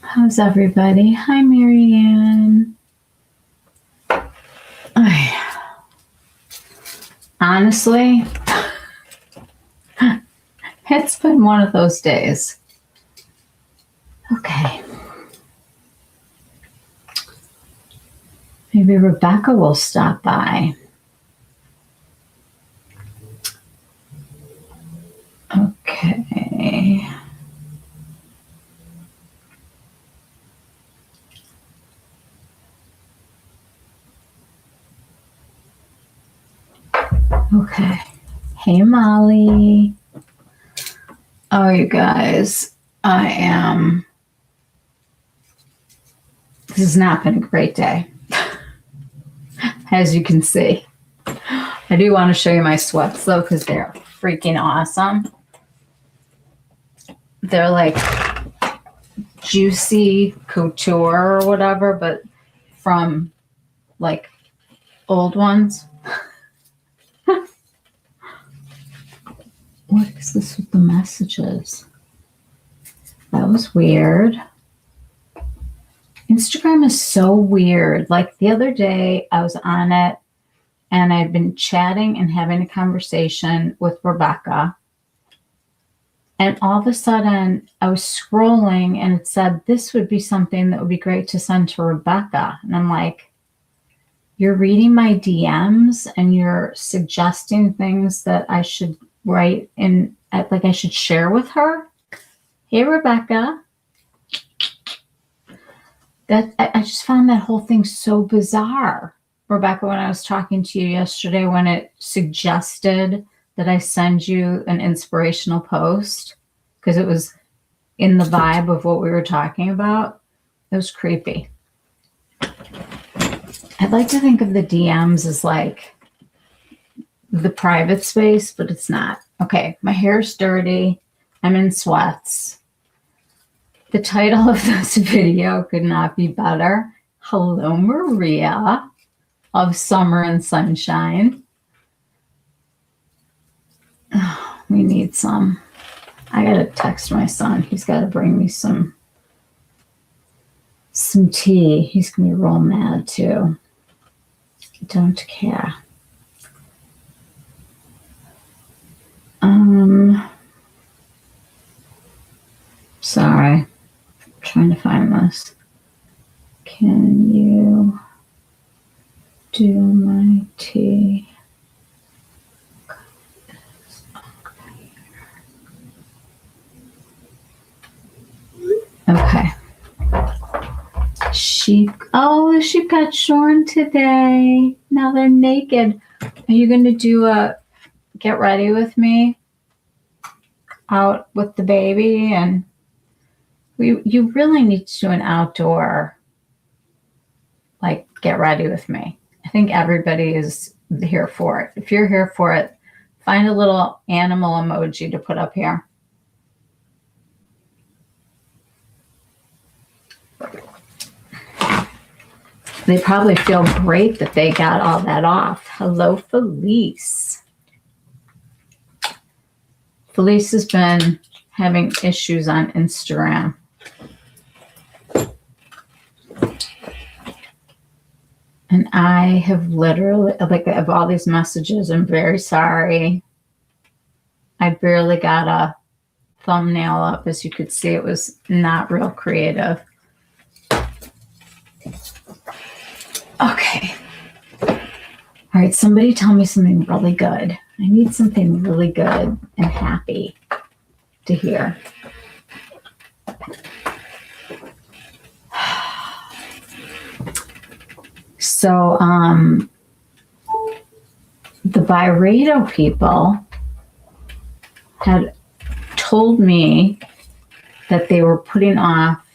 How's everybody? Hi, Marianne. Honestly, it's been one of those days. Okay. Maybe Rebecca will stop by. Okay. Okay. Hey, Molly. Oh, you guys, this has not been a great day, as you can see. I do want to show you my sweats, though, because they're freaking awesome. They're like juicy couture or whatever, but from like old ones. What is this with the messages? That was weird. Instagram is so weird. Like the other day I was on it and I'd been chatting and having a conversation with Rebecca. And all of a sudden I was scrolling and it said, this would be something that would be great to send to Rebecca. And I'm like, you're reading my DMs and you're suggesting things that I should write in, like I should share with her. Hey, Rebecca. I just found that whole thing so bizarre. Rebecca, when I was talking to you yesterday, when it suggested that I send you an inspirational post, because it was in the vibe of what we were talking about, it was creepy. I'd like to think of the DMs as like the private space, but it's not. Okay, my hair's dirty. I'm in sweats. The title of this video could not be better. Hello, Maria of Summer and Sunshine. Oh, we need some. I gotta text my son. He's got to bring me some tea. He's gonna be real mad too. Don't care. Sorry. I'm trying to find this. Can you do my tea? Okay. Sheep. Oh, the sheep got shorn today. Now they're naked. Are you going to do a get ready with me out with the baby? And you really need to do an outdoor, like, get ready with me. I think everybody is here for it. If you're here for it, find a little animal emoji to put up here. They probably feel great that they got all that off. Hello, Felice. Felice has been having issues on Instagram. And I have literally, like, I have all these messages. I'm very sorry. I barely got a thumbnail up. As you could see, it was not real creative. Okay. All right, somebody tell me something really good. I need something really good and happy to hear. So, the Byredo people had told me that they were putting off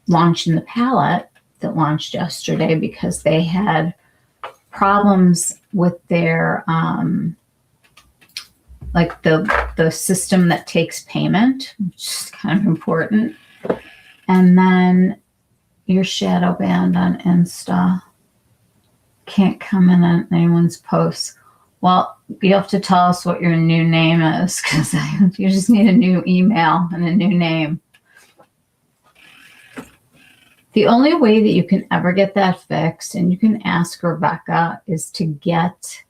launching the palette that launched yesterday because they had problems with their like the system that takes payment, which is kind of important. And then your shadow banned on Insta. Can't comment on anyone's posts. Well, you have to tell us what your new name is, because you just need a new email and a new name. The only way that you can ever get that fixed, and you can ask Rebecca, is to get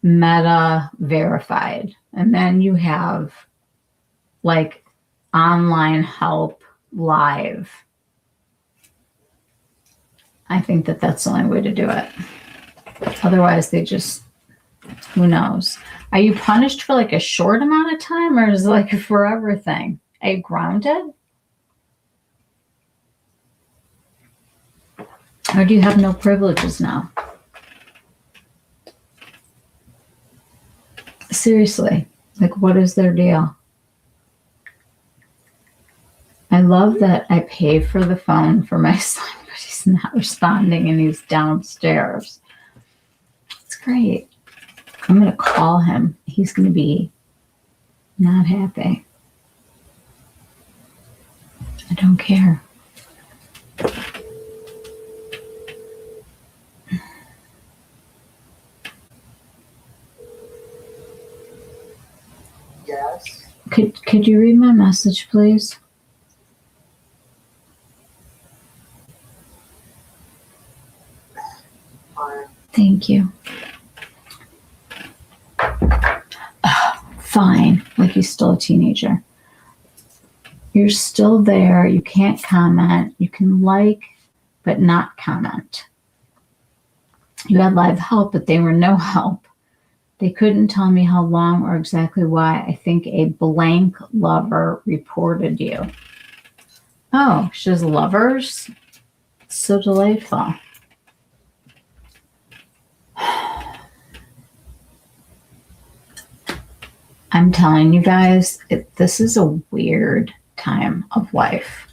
Meta verified. And then you have like online help live. I think that that's the only way to do it. Otherwise, they just, who knows? Are you punished for like a short amount of time, or is it like a forever thing? Are you grounded? Or do you have no privileges now? Seriously, like what is their deal? I love that I pay for the phone for my son, but he's not responding and he's downstairs. It's great. I'm going to call him. He's going to be not happy. I don't care. Yes. Could you read my message, please? Fine. Thank you. Fine. Like he's still a teenager. You're still there. You can't comment. You can like, but not comment. You had live help, but they were no help. They couldn't tell me how long or exactly why. I think a blank lover reported you. Oh, she has lovers? So delightful. I'm telling you guys, this is a weird time of life.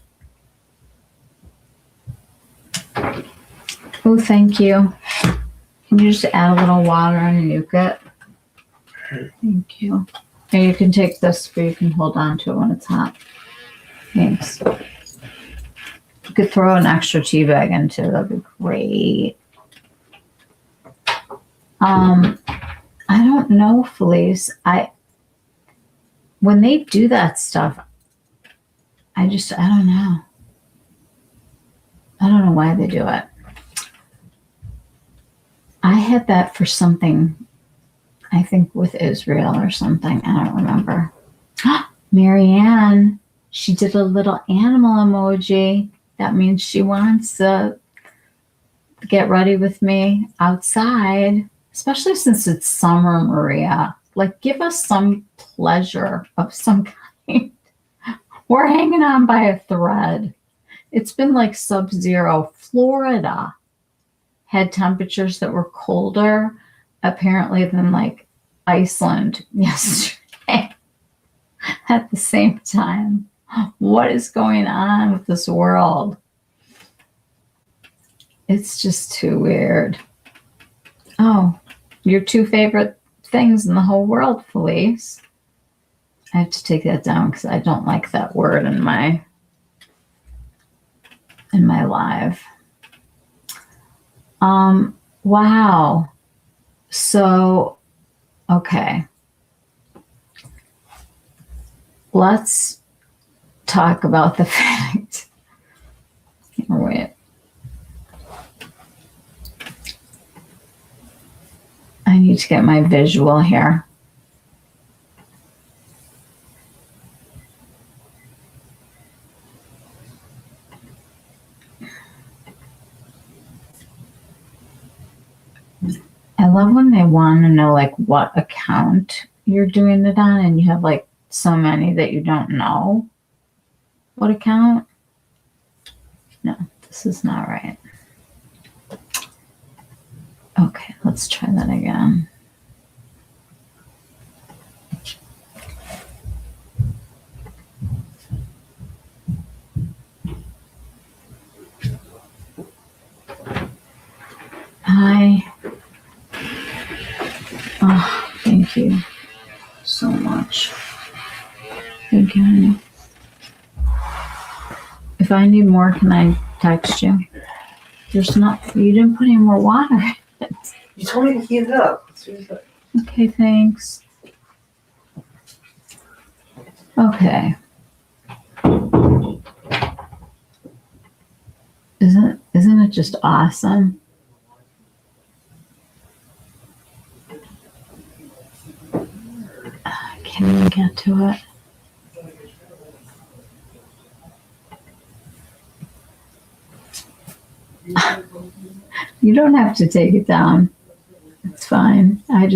Oh, thank you. Can you just add a little water and nuke it? Thank you. And you can take this, but you can hold on to it when it's hot. Thanks. You could throw an extra tea bag into it. That'd be great. I don't know, Felice. When they do that stuff, I don't know. I don't know why they do it. I had that for something, I think with Israel or something. I don't remember. Marianne, she did a little animal emoji. That means she wants to get ready with me outside, especially since it's summer, Maria. Like, give us some pleasure of some kind. We're hanging on by a thread. It's been like sub-zero. Florida had temperatures that were colder, apparently, than like Iceland yesterday at the same time. What is going on with this world? It's just too weird. Oh, your two favorite things in the whole world, Felice. I have to take that down because I don't like that word in my live. Wow. So, okay. Let's talk about the fact. Wait. I need to get my visual here. I love when they want to know like what account you're doing it on, and you have like so many that you don't know what account. No, this is not right. Okay, let's try that again. Hi. Oh, thank you so much. Thank you, honey. If I need more, can I text you? There's not, you didn't put any more water in it. You told me to heat it up. Okay, thanks. Okay. that just awesome? I can't even get to it. You don't have to take it down. It's fine. I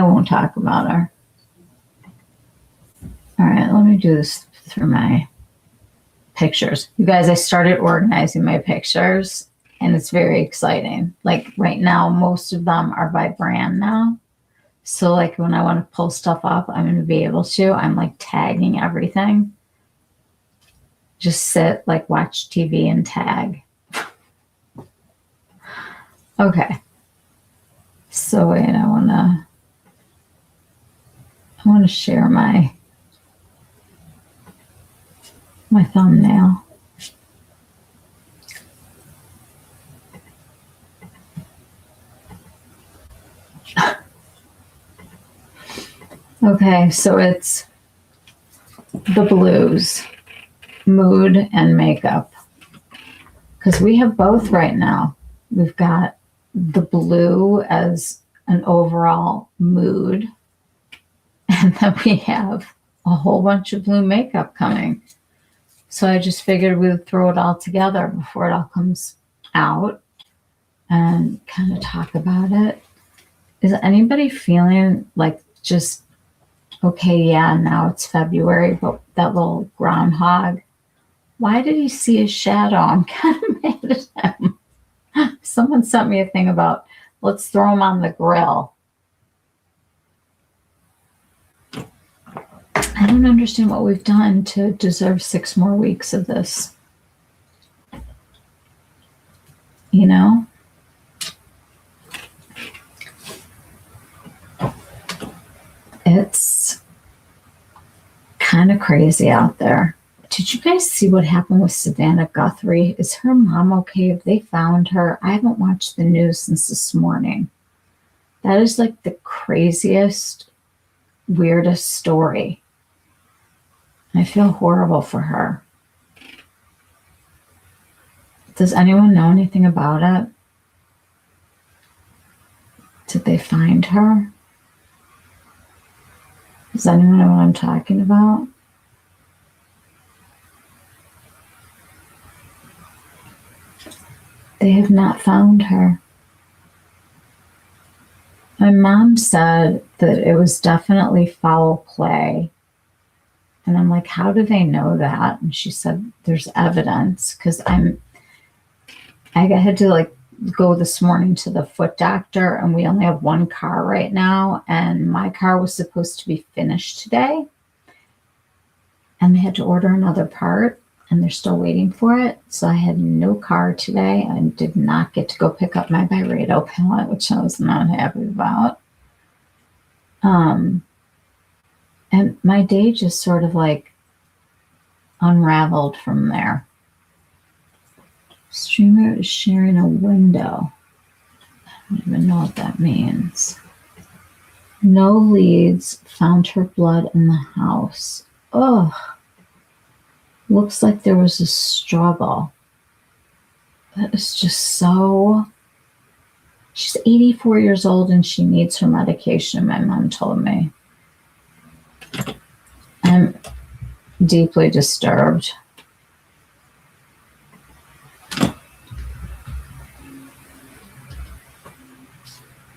won't talk about her. All right, let me do this through my pictures. You guys, I started organizing my pictures and it's very exciting. Like right now, most of them are by brand now. So like when I want to pull stuff up, I'm going to be able to. I'm like tagging everything. Just sit, like watch TV and tag. Okay. So wait, I want to share my thumbnail. Okay, so it's the blues, mood and makeup. Because we have both right now. We've got the blue as an overall mood. And then we have a whole bunch of blue makeup coming. So I just figured we would throw it all together before it all comes out and kind of talk about it. Is anybody feeling like just, okay, yeah, now it's February, but that little groundhog, why did he see his shadow? I'm kind of mad at him. Someone sent me a thing about, let's throw him on the grill. I don't understand what we've done to deserve 6 more weeks of this. You know? It's kind of crazy out there. Did you guys see what happened with Savannah Guthrie? Is her mom okay? Have they found her? I haven't watched the news since this morning. That is like the craziest, weirdest story. I feel horrible for her. Does anyone know anything about it? Did they find her? Does anyone know what I'm talking about? They have not found her. My mom said that it was definitely foul play. And I'm like, how do they know that? And she said, there's evidence. Because I had to like go this morning to the foot doctor and we only have one car right now. And my car was supposed to be finished today. And they had to order another part and they're still waiting for it. So I had no car today. I did not get to go pick up my Byredo palette, which I was not happy about. And my day just sort of like unraveled from there. Streamer is sharing a window. I don't even know what that means. No leads. Found her blood in the house. Ugh. Looks like there was a struggle. That is just so... She's 84 years old and she needs her medication, my mom told me. I'm deeply disturbed.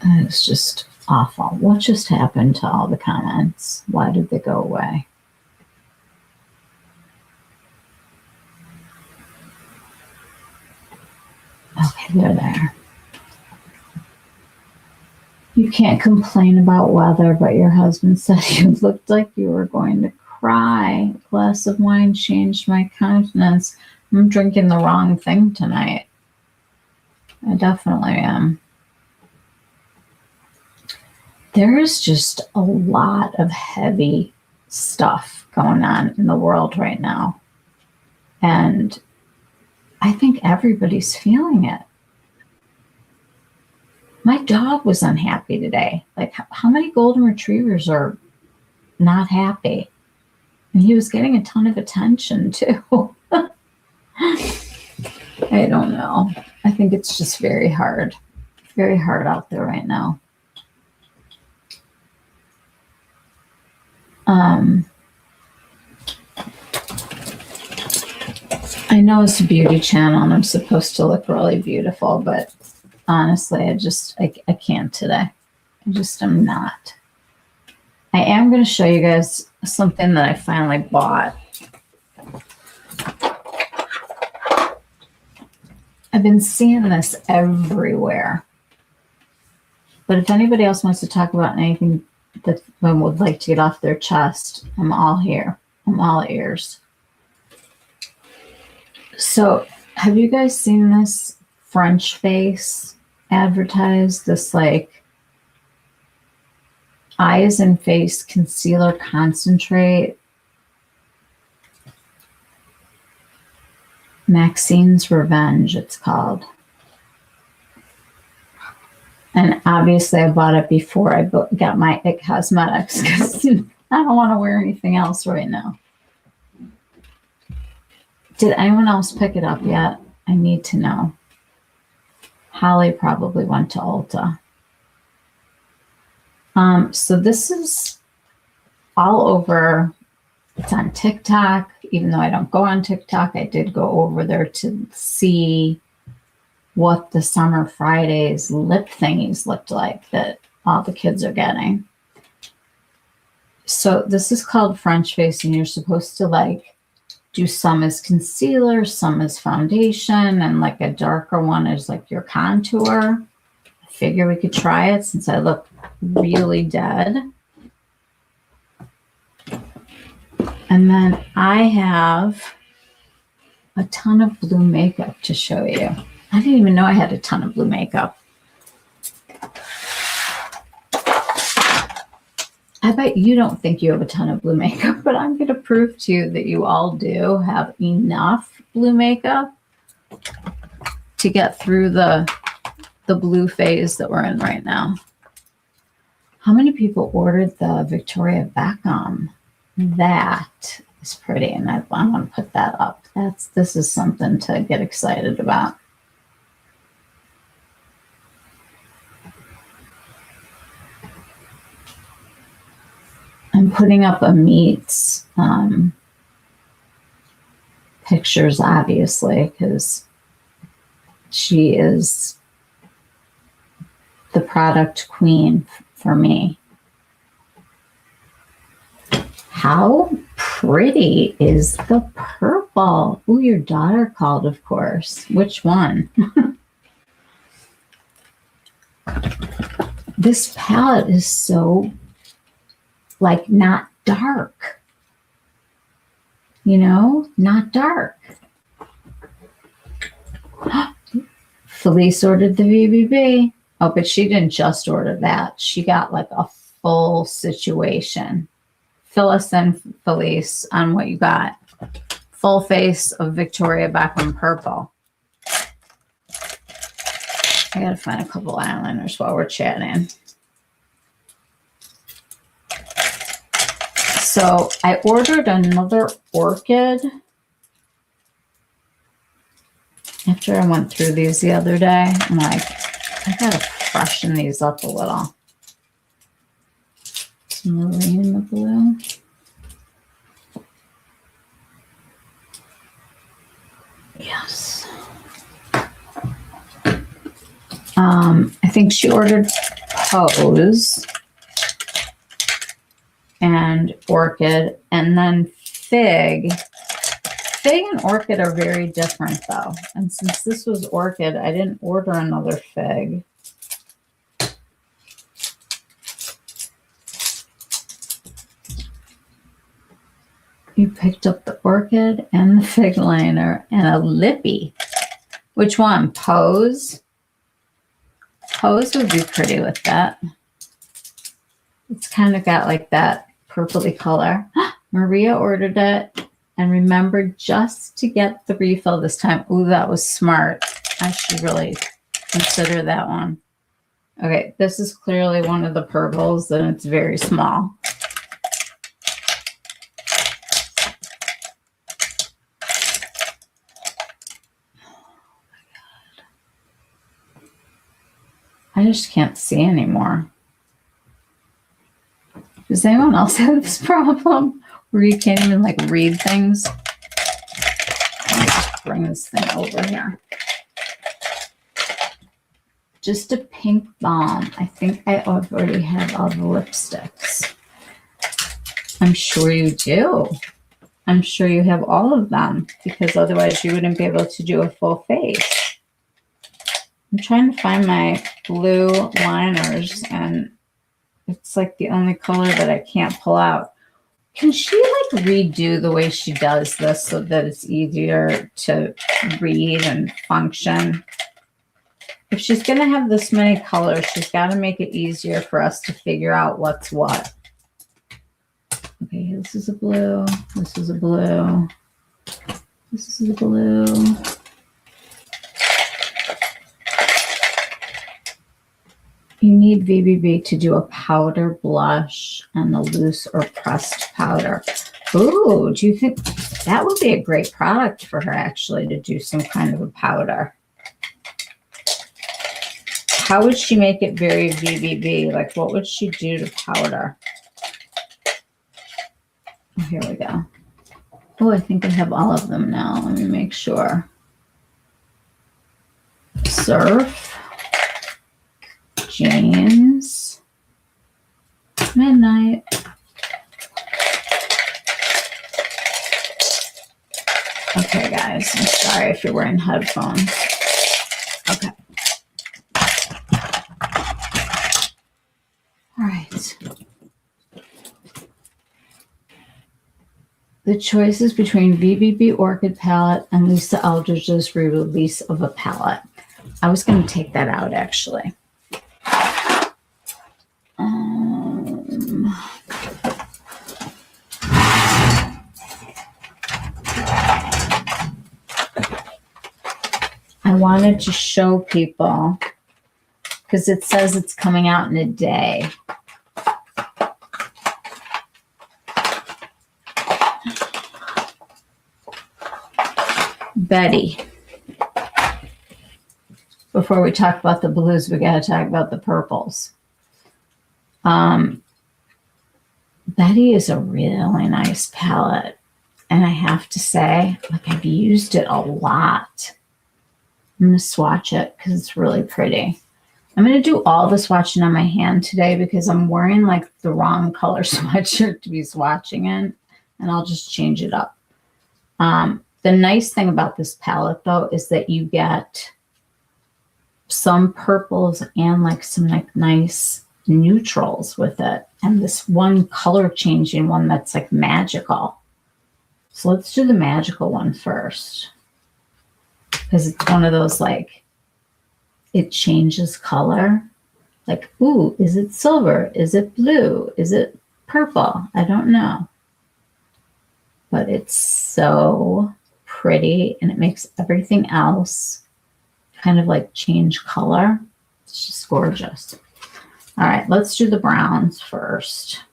It's just awful. What just happened to all the comments? Why did they go away? Okay, they're there. You can't complain about weather, but your husband said you looked like you were going to cry. A glass of wine changed my countenance. I'm drinking the wrong thing tonight. I definitely am. There is just a lot of heavy stuff going on in the world right now. And I think everybody's feeling it. My dog was unhappy today. Like, how many golden retrievers are not happy? And he was getting a ton of attention too. I don't know. I think it's just very hard out there right now. I know it's a beauty channel and I'm supposed to look really beautiful, but honestly, I can't today. I just am not. I am going to show you guys something that I finally bought. I've been seeing this everywhere. But if anybody else wants to talk about anything that one would like to get off their chest, I'm all here. I'm all ears. So, have you guys seen this French face advertised? This like eyes and face concealer concentrate. Maxine's Revenge, it's called. And obviously I bought it before I got my It Cosmetics because I don't want to wear anything else right now. Did anyone else pick it up yet? I need to know. Holly probably went to Ulta. So this is all over. It's on TikTok. Even though I don't go on TikTok, I did go over there to see what the Summer Fridays lip thingies looked like that all the kids are getting. So this is called French Face, and you're supposed to like do some as concealer, some as foundation, and like a darker one is like your contour. I figure we could try it since I look really dead. And then I have a ton of blue makeup to show you. I didn't even know I had a ton of blue makeup. I bet you don't think you have a ton of blue makeup, but I'm going to prove to you that you all do have enough blue makeup to get through the blue phase that we're in right now. How many people ordered the Victoria Beckham? That is pretty, and I want to put that up. This is something to get excited about. I'm putting up Amit's pictures, obviously, because she is the product queen for me. How pretty is the purple? Ooh, your daughter called, of course. Which one? This palette is so like not dark, you know, not dark. Felice ordered the VBB. Oh, but she didn't just order that. She got like a full situation. Fill us in, Felice, on what you got. Full face of Victoria Beckham purple. I gotta find a couple eyeliners while we're chatting. So I ordered another orchid after I went through these the other day. I'm like, I gotta freshen these up a little. Some marine in the blue. Yes. I think she ordered Pose and Orchid, and then Fig. Fig and Orchid are very different though. And since this was Orchid, I didn't order another Fig. You picked up the Orchid and the Fig liner and a lippy. Which one? Pose? Pose would be pretty with that. It's kind of got like that purpley color. Maria ordered it and remembered just to get the refill this time. Ooh, that was smart. I should really consider that one. Okay, this is clearly one of the purples and it's very small. I just can't see anymore. Does anyone else have this problem where you can't even like read things? Let me just bring this thing over here. Just a pink balm. I think I already have all the lipsticks. I'm sure you do. I'm sure you have all of them because otherwise you wouldn't be able to do a full face. I'm trying to find my blue liners and it's like the only color that I can't pull out. Can she like redo the way she does this so that it's easier to read and function? If she's going to have this many colors, she's got to make it easier for us to figure out what's what. Okay, this is a blue. This is a blue. This is a blue. You need VBB to do a powder blush and a loose or pressed powder. Ooh, do you think that would be a great product for her actually to do some kind of a powder? How would she make it very VBB? Like what would she do to powder? Oh, here we go. Oh, I think I have all of them now. Let me make sure. Surf. James. Midnight. Okay, guys. I'm sorry if you're wearing headphones. Okay. All right. The choice is between VBB Orchid palette and Lisa Eldridge's re-release of a palette. I was going to take that out, actually. I wanted to show people because it says it's coming out in a day. Betty. Before we talk about the blues, we got to talk about the purples. Betty is a really nice palette. And I have to say, like I've used it a lot. I'm going to swatch it because it's really pretty. I'm going to do all the swatching on my hand today because I'm wearing like the wrong color sweatshirt to be swatching in. And I'll just change it up. The nice thing about this palette, though, is that you get some purples and like some like nice neutrals with it. And this one color changing one that's like magical. So let's do the magical one first. Because it's one of those like, it changes color. Like, ooh, is it silver? Is it blue? Is it purple? I don't know. But it's so pretty and it makes everything else kind of like change color. It's just gorgeous. All right, let's do the browns first.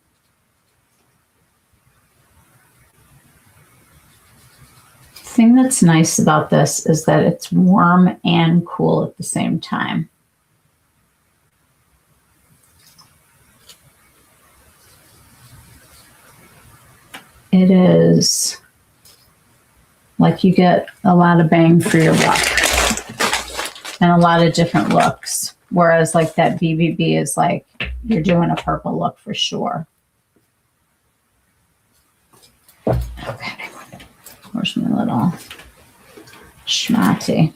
The thing that's nice about this is that it's warm and cool at the same time. It is like you get a lot of bang for your buck and a lot of different looks. Whereas like that BBB is like you're doing a purple look for sure. Okay, where's my little schmatty?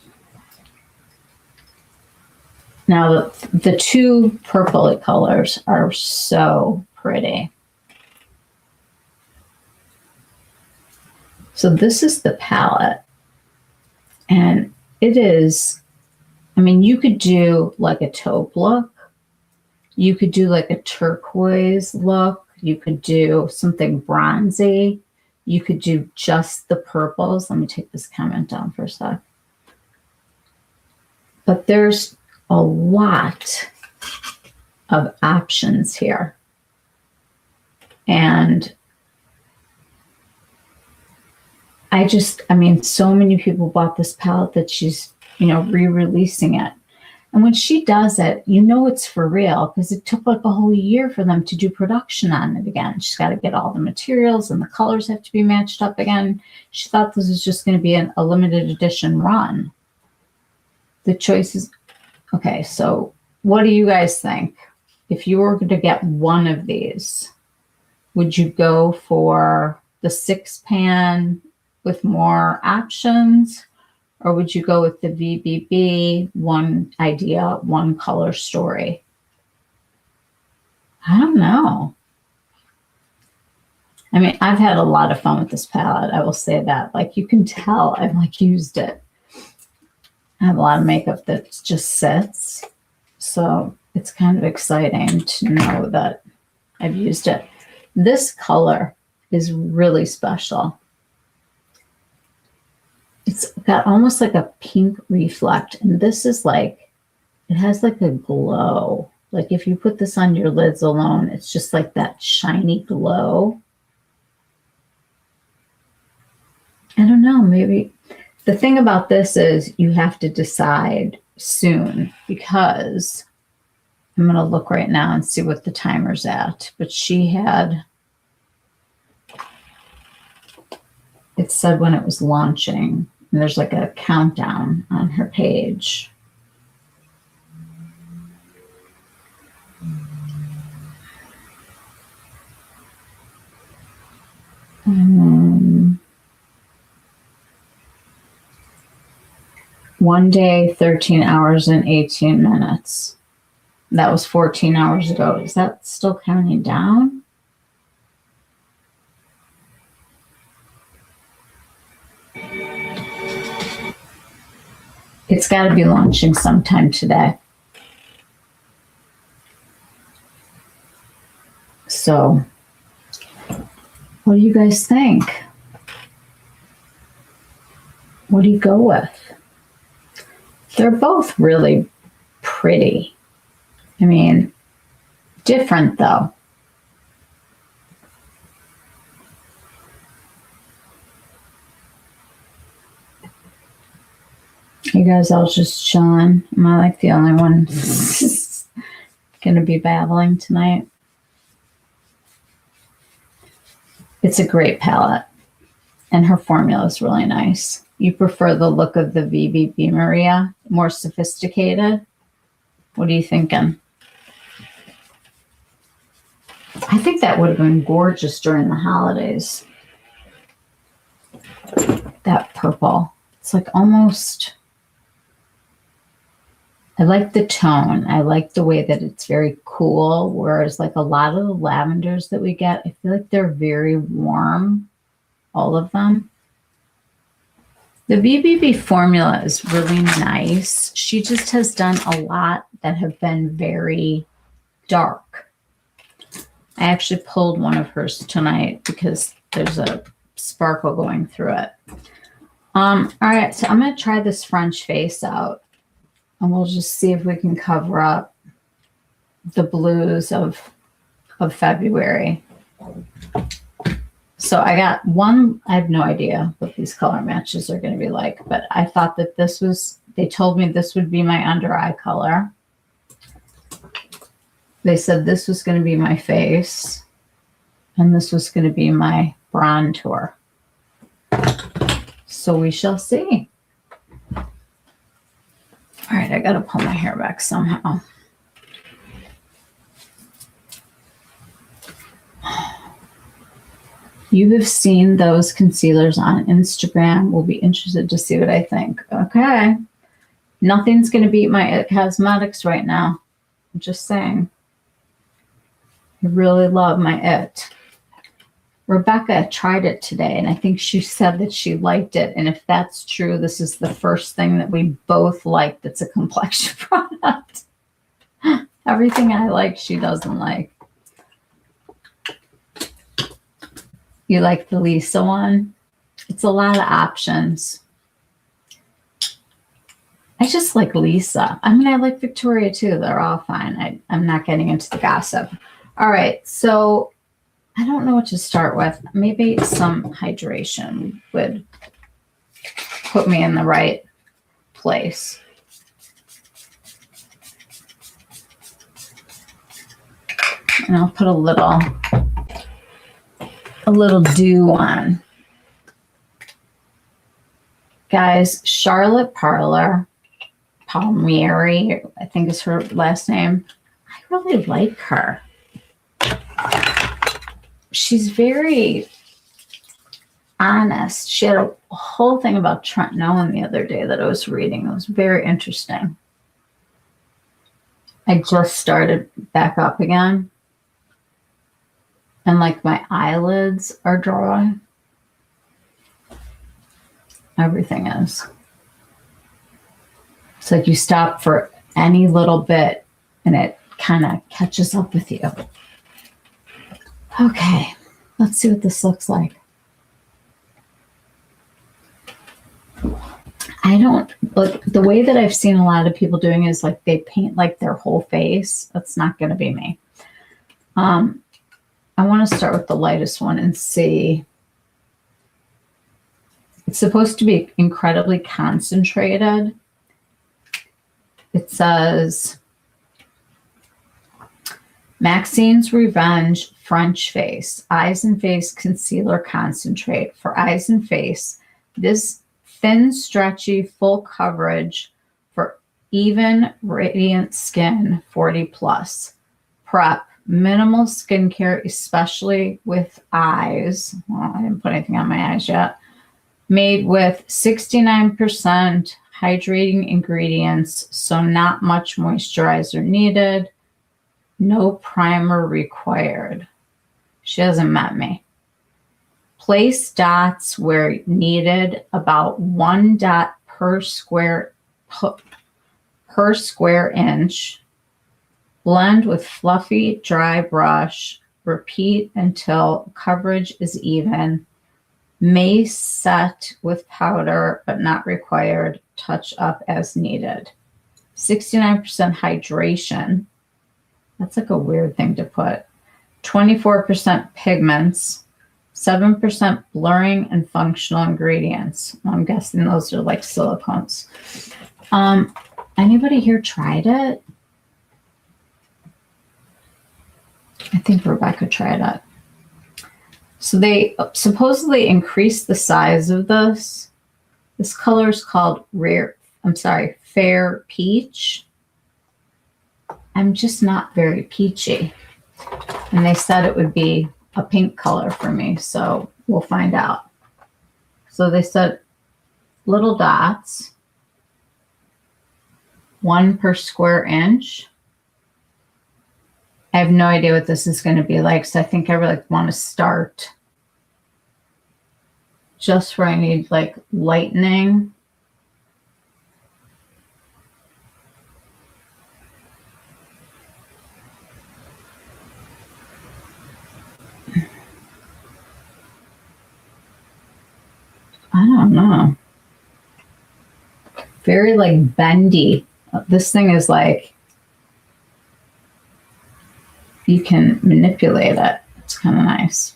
Now the two purpley colors are so pretty. So this is the palette, and it is, I mean, you could do like a taupe look. You could do like a turquoise look. You could do something bronzy. You could do just the purples. Let me take this comment down for a sec. But there's a lot of options here. And I mean, so many people bought this palette that she's, you know, re-releasing it. And when she does it, you know it's for real because it took like a whole year for them to do production on it again. She's got to get all the materials and the colors have to be matched up again. She thought this was just going to be a limited edition run. The choices. Okay, so what do you guys think? If you were to get one of these, would you go for the 6-pan with more options? Or would you go with the VBB, one idea, one color story? I don't know. I mean, I've had a lot of fun with this palette. I will say that. Like, you can tell I've like used it. I have a lot of makeup that just sits. So it's kind of exciting to know that I've used it. This color is really special. It's got almost like a pink reflect. And this is like, it has like a glow. Like if you put this on your lids alone, it's just like that shiny glow. I don't know, maybe. The thing about this is you have to decide soon because I'm going to look right now and see what the timer's at. But she had, it said when it was launching. And there's like a countdown on her page. One day, 13 hours and 18 minutes. That was 14 hours ago. Is that still counting down? It's got to be launching sometime today. So, what do you guys think? What do you go with? They're both really pretty. I mean, different though. You guys all just chilling. Am I like the only one going to be babbling tonight? It's a great palette. And her formula is really nice. You prefer the look of the VBB Maria? More sophisticated? What are you thinking? I think that would have been gorgeous during the holidays. That purple. It's like almost... I like the tone. I like the way that it's very cool, whereas like a lot of the lavenders that we get, I feel like they're very warm, all of them. The VBB formula is really nice. She just has done a lot that have been very dark. I actually pulled one of hers tonight because there's a sparkle going through it. All right, so I'm going to try this French face out. And we'll just see if we can cover up the blues of February. So I got one, I have no idea what these color matches are going to be like, but I thought that this was, they told me this would be my under eye color. They said this was going to be my face, and this was going to be my bronzer. So we shall see. All right, I got to pull my hair back somehow. You have seen those concealers on Instagram. We'll be interested to see what I think. Okay. Nothing's going to beat my It Cosmetics right now. I'm just saying. I really love my It. Rebecca tried it today, and I think she said that she liked it. And if that's true, this is the first thing that we both like that's a complexion product. Everything I like, she doesn't like. You like the Lisa one? It's a lot of options. I just like Lisa. I mean, I like Victoria too. They're all fine. I'm not getting into the gossip. All right, so I don't know what to start with. Maybe some hydration would put me in the right place. And I'll put a little dew on. Guys, Charlotte Palmieri, I think is her last name. I really like her. She's very honest. She had a whole thing about Trent Nolan the other day that I was reading. It was very interesting. I just started back up again. And like my eyelids are dry. Everything is. It's like you stop for any little bit and it kind of catches up with you. Okay, let's see what this looks like. I don't, like, the way that I've seen a lot of people doing is like they paint like their whole face. That's not going to be me. I want to start with the lightest one and see. It's supposed to be incredibly concentrated. It says Maxine's Revenge French Face, Eyes and Face Concealer Concentrate. For eyes and face, this thin, stretchy, full coverage for even, radiant skin, 40 plus. Prep, minimal skincare, especially with eyes. Well, I didn't put anything on my eyes yet. Made with 69% hydrating ingredients, so not much moisturizer needed. No primer required. She hasn't met me. Place dots where needed, about 1 dot per square inch. Blend with fluffy, dry brush. Repeat until coverage is even. May set with powder, but not required. Touch up as needed. 69% hydration. That's like a weird thing to put. 24% pigments. 7% blurring and functional ingredients. I'm guessing those are like silicones. Anybody here tried it? I think Rebecca tried it. So they supposedly increased the size of this. This color is called Fair Peach. I'm just not very peachy. And they said it would be a pink color for me, so we'll find out. So they said little dots, 1 per square inch. I have no idea what this is going to be like, so I think I really want to start just where I need like lightening. I don't know. Very like bendy. This thing is like, you can manipulate it. It's kind of nice.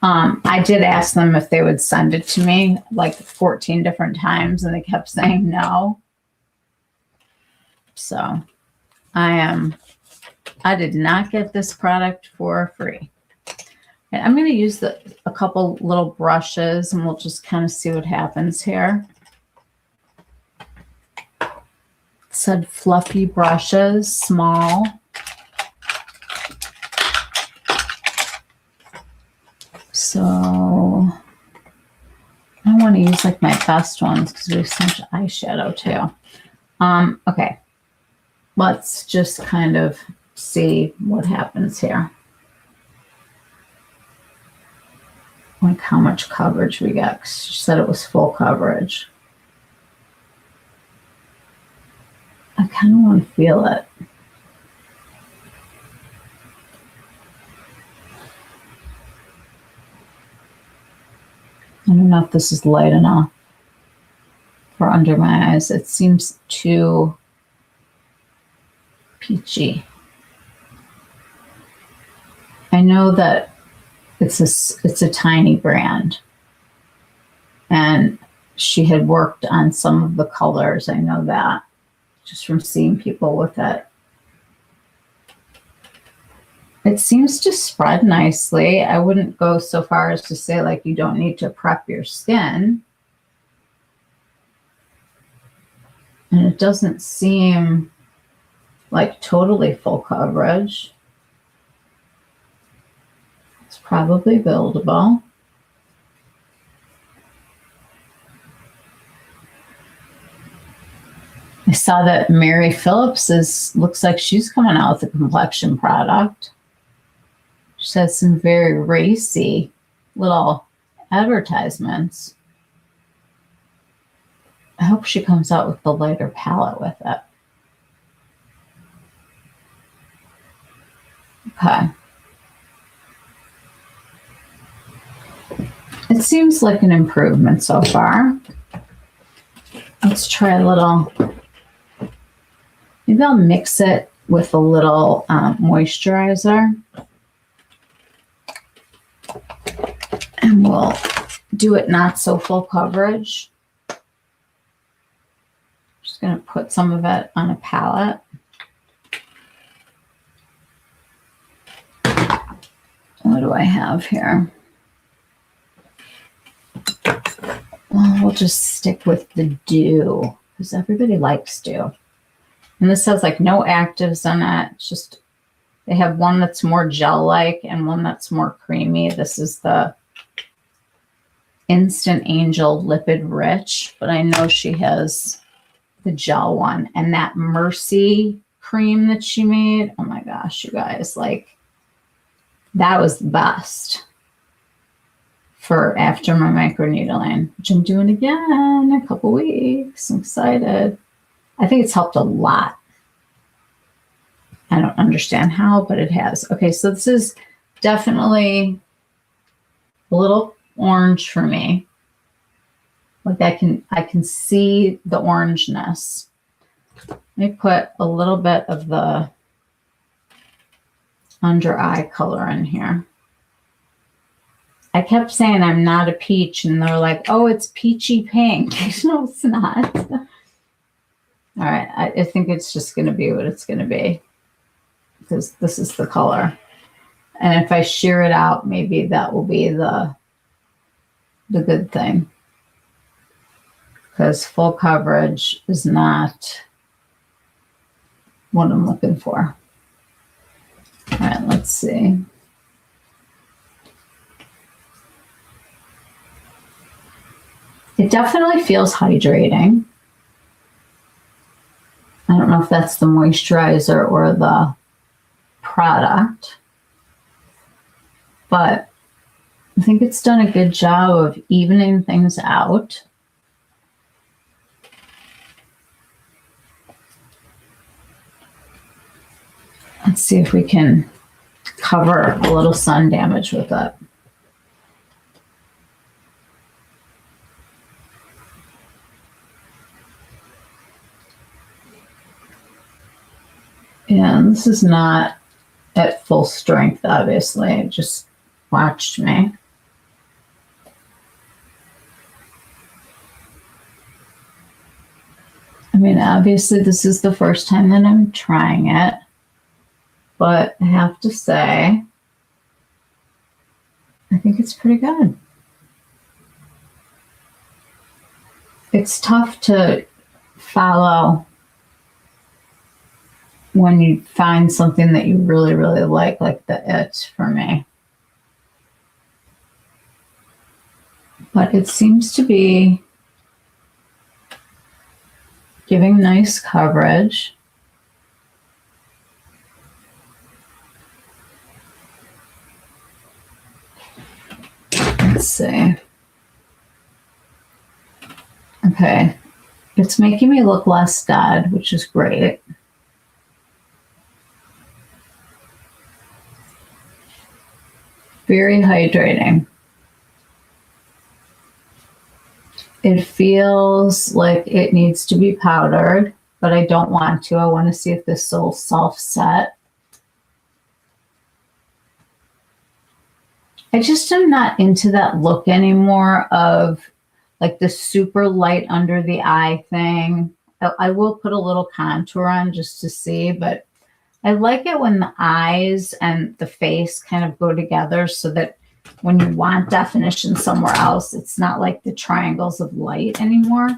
I did ask them if they would send it to me like 14 different times and they kept saying no. So I did not get this product for free. And I'm going to use a couple little brushes and we'll just kind of see what happens here. It said fluffy brushes, small. So I want to use like my best ones because we have so much eyeshadow too. Okay, let's just kind of see what happens here. Like how much coverage we got. 'Cause she said it was full coverage. I kind of want to feel it. I don't know if this is light enough for under my eyes. It seems too peachy. I know that it's a tiny brand, and she had worked on some of the colors. I know that just from seeing people with it. It seems to spread nicely. I wouldn't go so far as to say like you don't need to prep your skin. And it doesn't seem like totally full coverage. It's probably buildable. I saw that Mary Phillips looks like she's coming out with a complexion product. She has some very racy little advertisements. I hope she comes out with the lighter palette with it. Okay. It seems like an improvement so far. Let's try a little. Maybe I'll mix it with a little moisturizer. And we'll do it not so full coverage. Just going to put some of it on a palette. What do I have here? Well, we'll just stick with the dew because everybody likes dew. And this has like no actives in it. It's just, they have one that's more gel-like and one that's more creamy. This is the Instant Angel Lipid Rich, but I know she has the gel one. And that Mercy cream that she made, oh my gosh, you guys, like, that was the best for after my microneedling, which I'm doing again in a couple weeks. I'm excited. I think it's helped a lot. I don't understand how, but it has. Okay, so this is definitely a little orange for me. Like I can see the orangeness. Let me put a little bit of the under eye color in here. I kept saying I'm not a peach, and they're like, oh, it's peachy pink. No, it's not. All right, I think it's just going to be what it's going to be because this is the color. And if I shear it out, maybe that will be the good thing, because full coverage is not what I'm looking for. All right, let's see. It definitely feels hydrating. I don't know if that's the moisturizer or the product, but I think it's done a good job of evening things out. Let's see if we can cover a little sun damage with it. And this is not at full strength, obviously. It just watched me. I mean, obviously, this is the first time that I'm trying it. But I have to say, I think it's pretty good. It's tough to follow when you find something that you really, really like the It for me. But it seems to be giving nice coverage. Let's see. Okay. It's making me look less dead, which is great. Very hydrating. It feels like it needs to be powdered, but I don't want to. I want to see if this will self-set. I just am not into that look anymore of like the super light under the eye thing. I will put a little contour on just to see, but I like it when the eyes and the face kind of go together so that when you want definition somewhere else, it's not like the triangles of light anymore.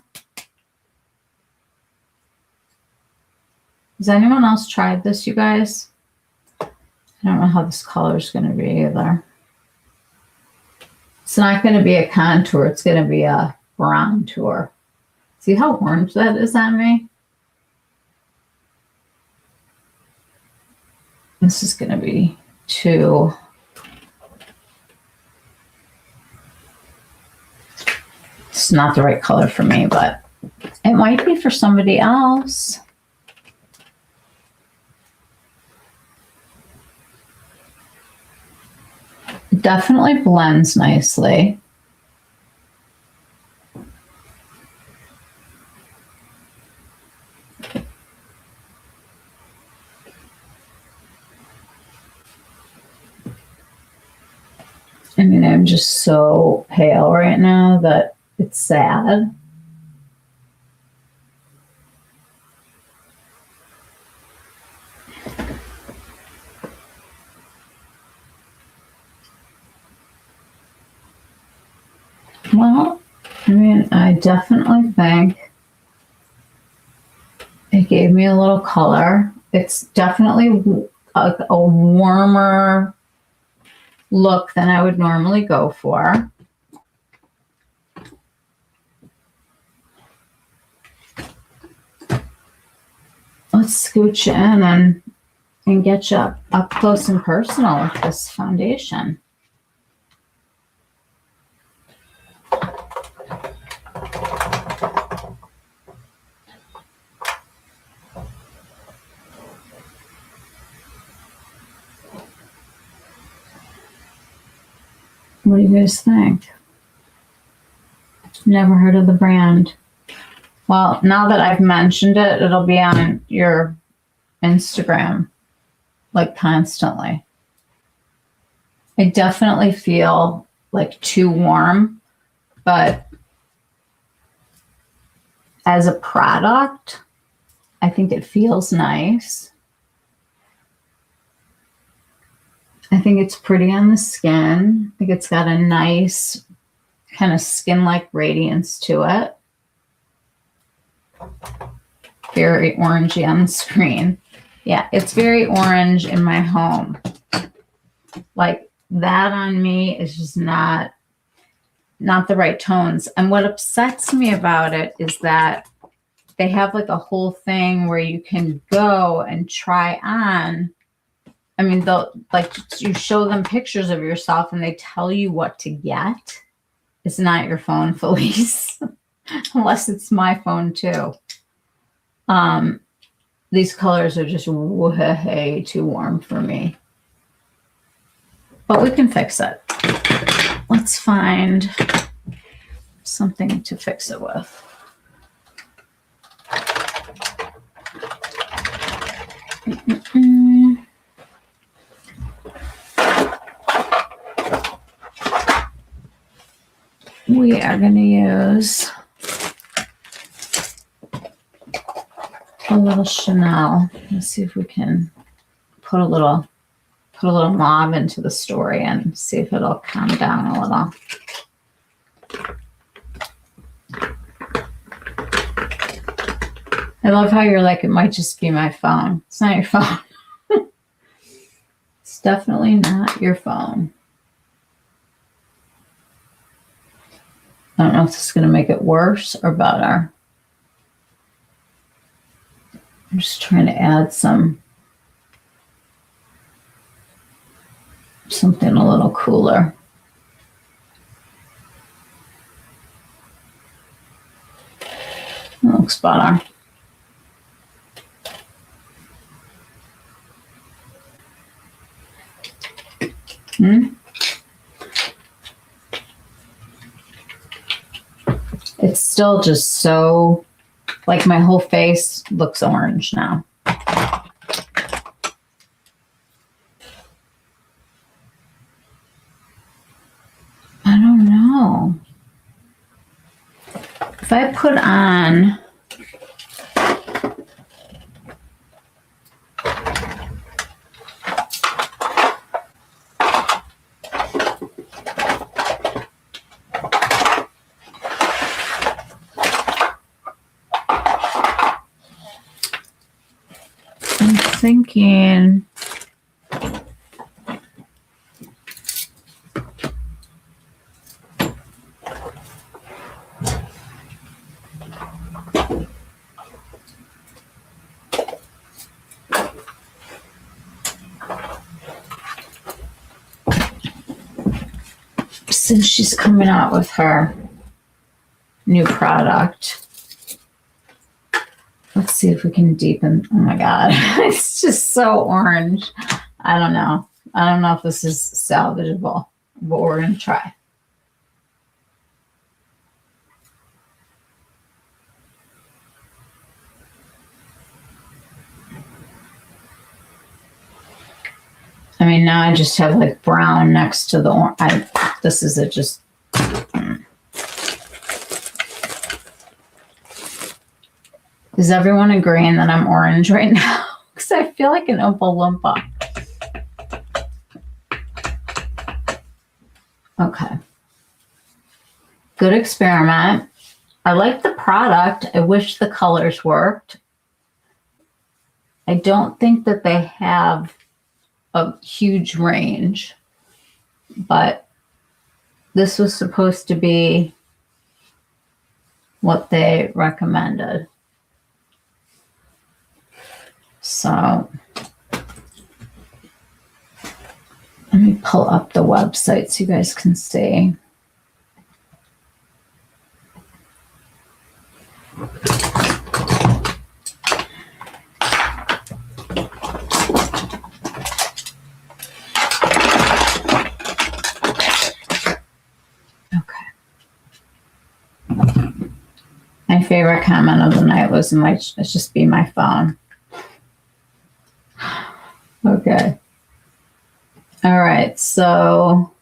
Has anyone else tried this, you guys? I don't know how this color is going to be either. It's not going to be a contour. It's going to be a bronzer. See how orange that is on me? This is going to be too... It's not the right color for me, but it might be for somebody else. It definitely blends nicely. I mean, I'm just so pale right now that it's sad. Well, I mean, I definitely think it gave me a little color. It's definitely a warmer look than I would normally go for. Let's scooch in and get you up close and personal with this foundation. What do you guys think? Never heard of the brand. Well, now that I've mentioned it, it'll be on your Instagram, like constantly. I definitely feel like too warm, but as a product, I think it feels nice. I think it's pretty on the skin. I think it's got a nice kind of skin-like radiance to it. Very orangey on the screen. Yeah, it's very orange in my home. Like that on me is just not the right tones. And what upsets me about it is that they have like a whole thing where you can go and try on. I mean, they'll like you show them pictures of yourself and they tell you what to get. It's not your phone, Felice, unless it's my phone too. These colors are just way too warm for me, but we can fix it. Let's find something to fix it with. We are going to use a little Chanel. Let's see if we can put a little mauve into the story and see if it'll calm down a little. I love how you're like, it might just be my phone. It's not your phone. It's definitely not your phone. I don't know if this is going to make it worse or better. I'm just trying to add something a little cooler. That looks better. It's still just so, like my whole face looks orange now. I don't know. If I put on thinking. Since she's coming out with her new product, let's see if we can deepen. Oh my God, it's just so orange. I don't know. I don't know if this is salvageable, but we're going to try. I mean, now I just have like brown next to the orange. This is a just. Is everyone agreeing that I'm orange right now? Because I feel like an Oompa Loompa. Okay. Good experiment. I like the product. I wish the colors worked. I don't think that they have a huge range, but this was supposed to be what they recommended. So let me pull up the website so you guys can see. My favorite comment of the night was, it might just be my phone. Okay. All right. So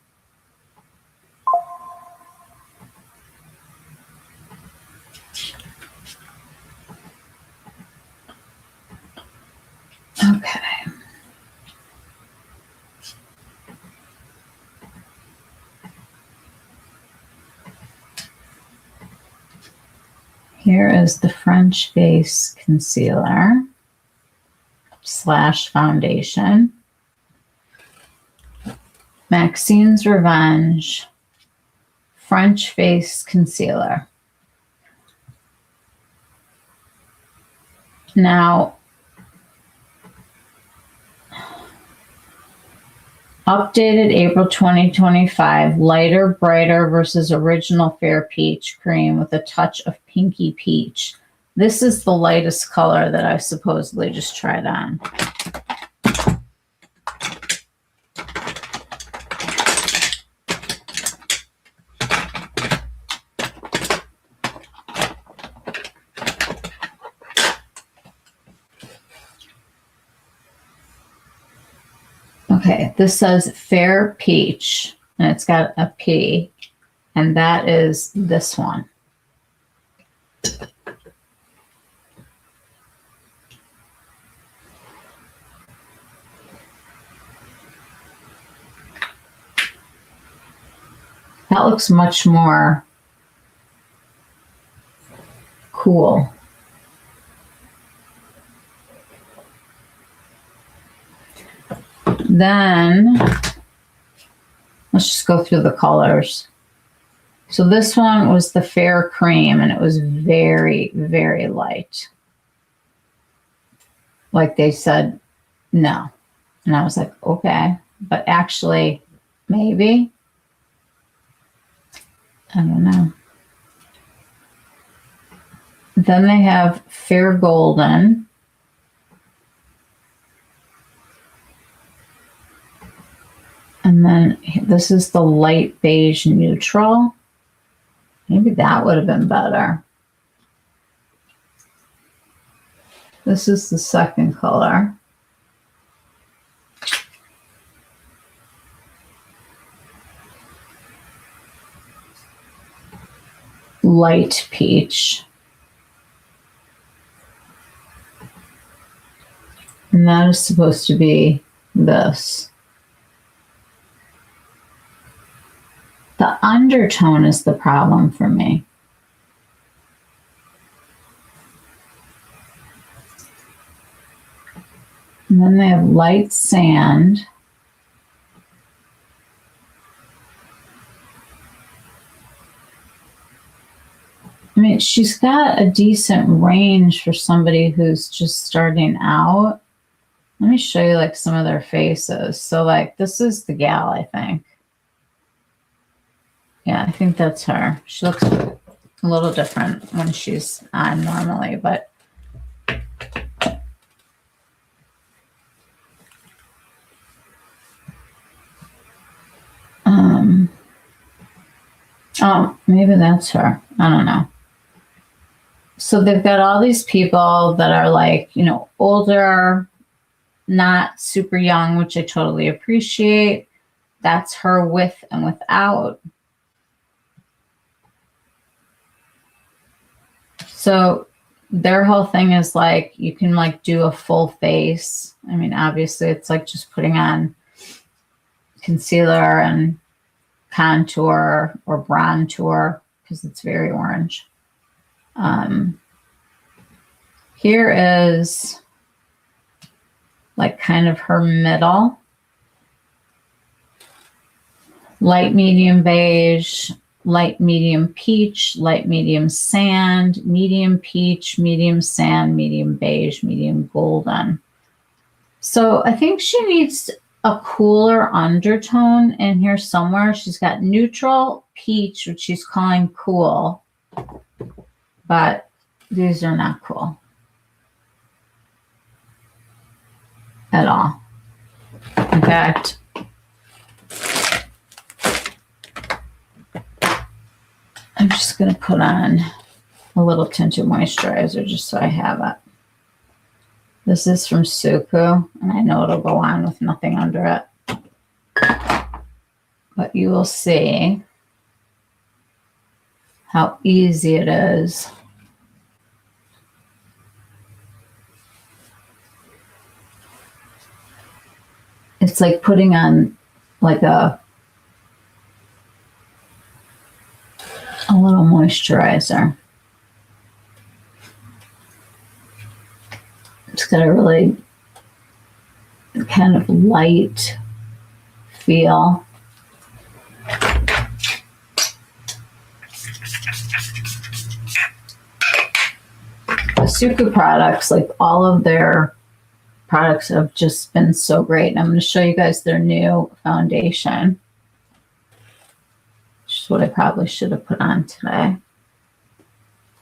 okay. Here is the French Base Concealer / foundation. Maxine's Revenge French Face Concealer. Now, updated April 2025, lighter, brighter versus original Fair Peach cream with a touch of pinky peach. This is the lightest color that I supposedly just tried on. Okay, this says Fair Peach, and it's got a P, and that is this one. That looks much more cool. Then let's just go through the colors. So this one was the Fair Cream, and it was very, very light. Like they said, no. And I was like, okay, but actually, maybe. I don't know. Then they have Fair Golden. And then this is the light beige neutral. Maybe that would have been better. This is the second color. Light peach. And that is supposed to be this. The undertone is the problem for me. And then they have light sand. I mean, she's got a decent range for somebody who's just starting out. Let me show you like some of their faces. So like this is the gal, I think. Yeah, I think that's her. She looks a little different when she's on normally, but oh, maybe that's her. I don't know. So they've got all these people that are like, you know, older, not super young, which I totally appreciate. That's her with and without. So their whole thing is like, you can like do a full face. I mean, obviously it's like just putting on concealer and contour or bronzer because it's very orange. Here is like kind of her middle. Light medium beige, light medium peach, light medium sand, medium peach, medium sand, medium beige, medium golden. So I think she needs a cooler undertone in here somewhere. She's got neutral peach, which she's calling cool, but these are not cool at all. In fact, I'm just going to put on a little tinted moisturizer just so I have it. This is from Suku, and I know it'll go on with nothing under it. But you will see how easy it is. It's like putting on like a little moisturizer. It's got a really kind of light feel. The Suku products, like all of their products have just been so great. And I'm going to show you guys their new foundation, which is what I probably should have put on today.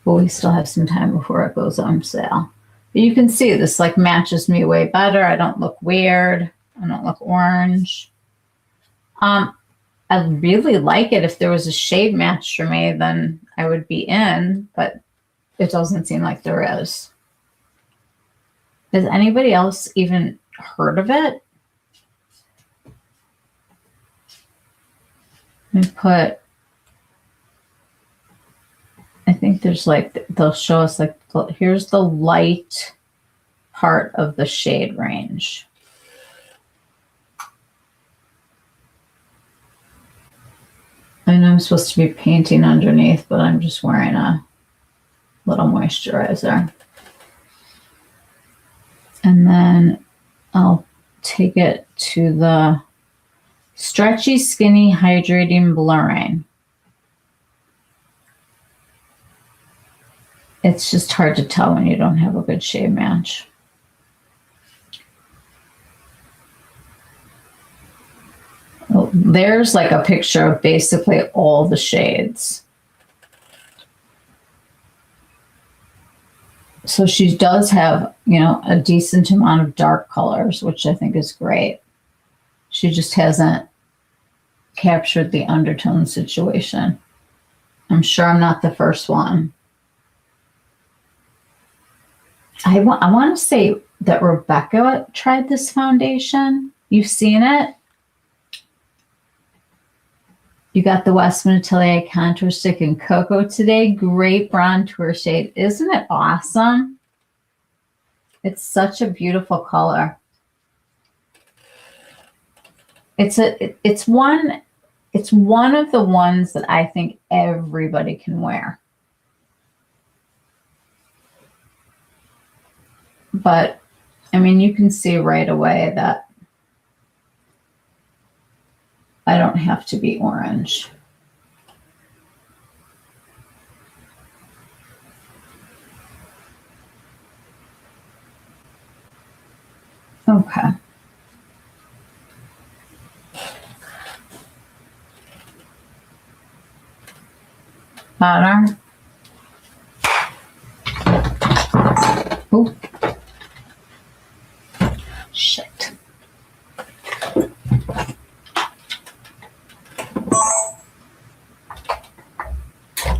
But we still have some time before it goes on sale. But you can see this like matches me way better. I don't look weird. I don't look orange. I really like it. If there was a shade match for me, then I would be in, but it doesn't seem like there is. Has anybody else even heard of it? Let me put, I think there's like, they'll show us like, here's the light part of the shade range. I know I'm supposed to be painting underneath, but I'm just wearing a little moisturizer. And then I'll take it to the Stretchy, Skinny, Hydrating, Blurring. It's just hard to tell when you don't have a good shade match. Well, there's like a picture of basically all the shades. So she does have, you know, a decent amount of dark colors, which I think is great. She just hasn't captured the undertone situation. I'm sure I'm not the first one. I want to say that Rebecca tried this foundation. You've seen it? You got the Westman Atelier Contour Stick in Cocoa today. Great bronzer shade. Isn't it awesome? It's such a beautiful color. It's one of the ones that I think everybody can wear. But I mean, you can see right away that I don't have to be orange. Okay. Better. Oh. Shit.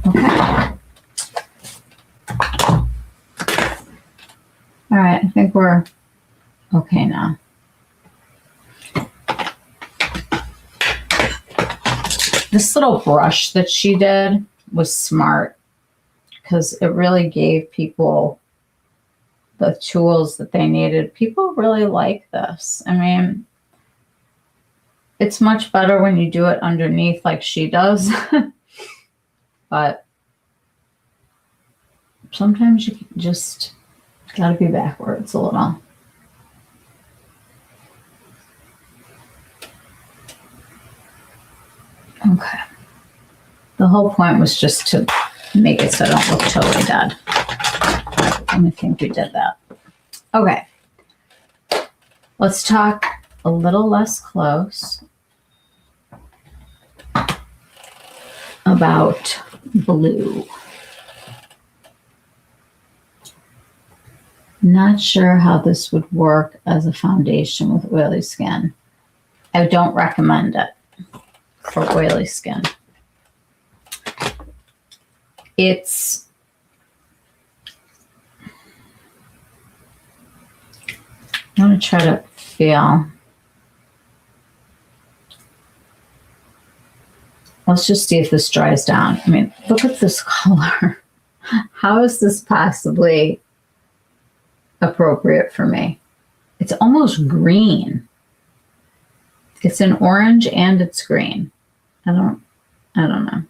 Okay. All right, I think we're okay now. This little brush that she did was smart because it really gave people the tools that they needed. People really like this. I mean, it's much better when you do it underneath like she does, but sometimes you just gotta be backwards a little. Okay. The whole point was just to make it so I don't look totally dead. I think we did that. Okay. Let's talk a little less close about blue. Not sure how this would work as a foundation with oily skin. I don't recommend it for oily skin. It's I'm going to try to feel. Let's just see if this dries down. I mean, look at this color. How is this possibly appropriate for me? It's almost green. It's an orange and it's green. I don't know.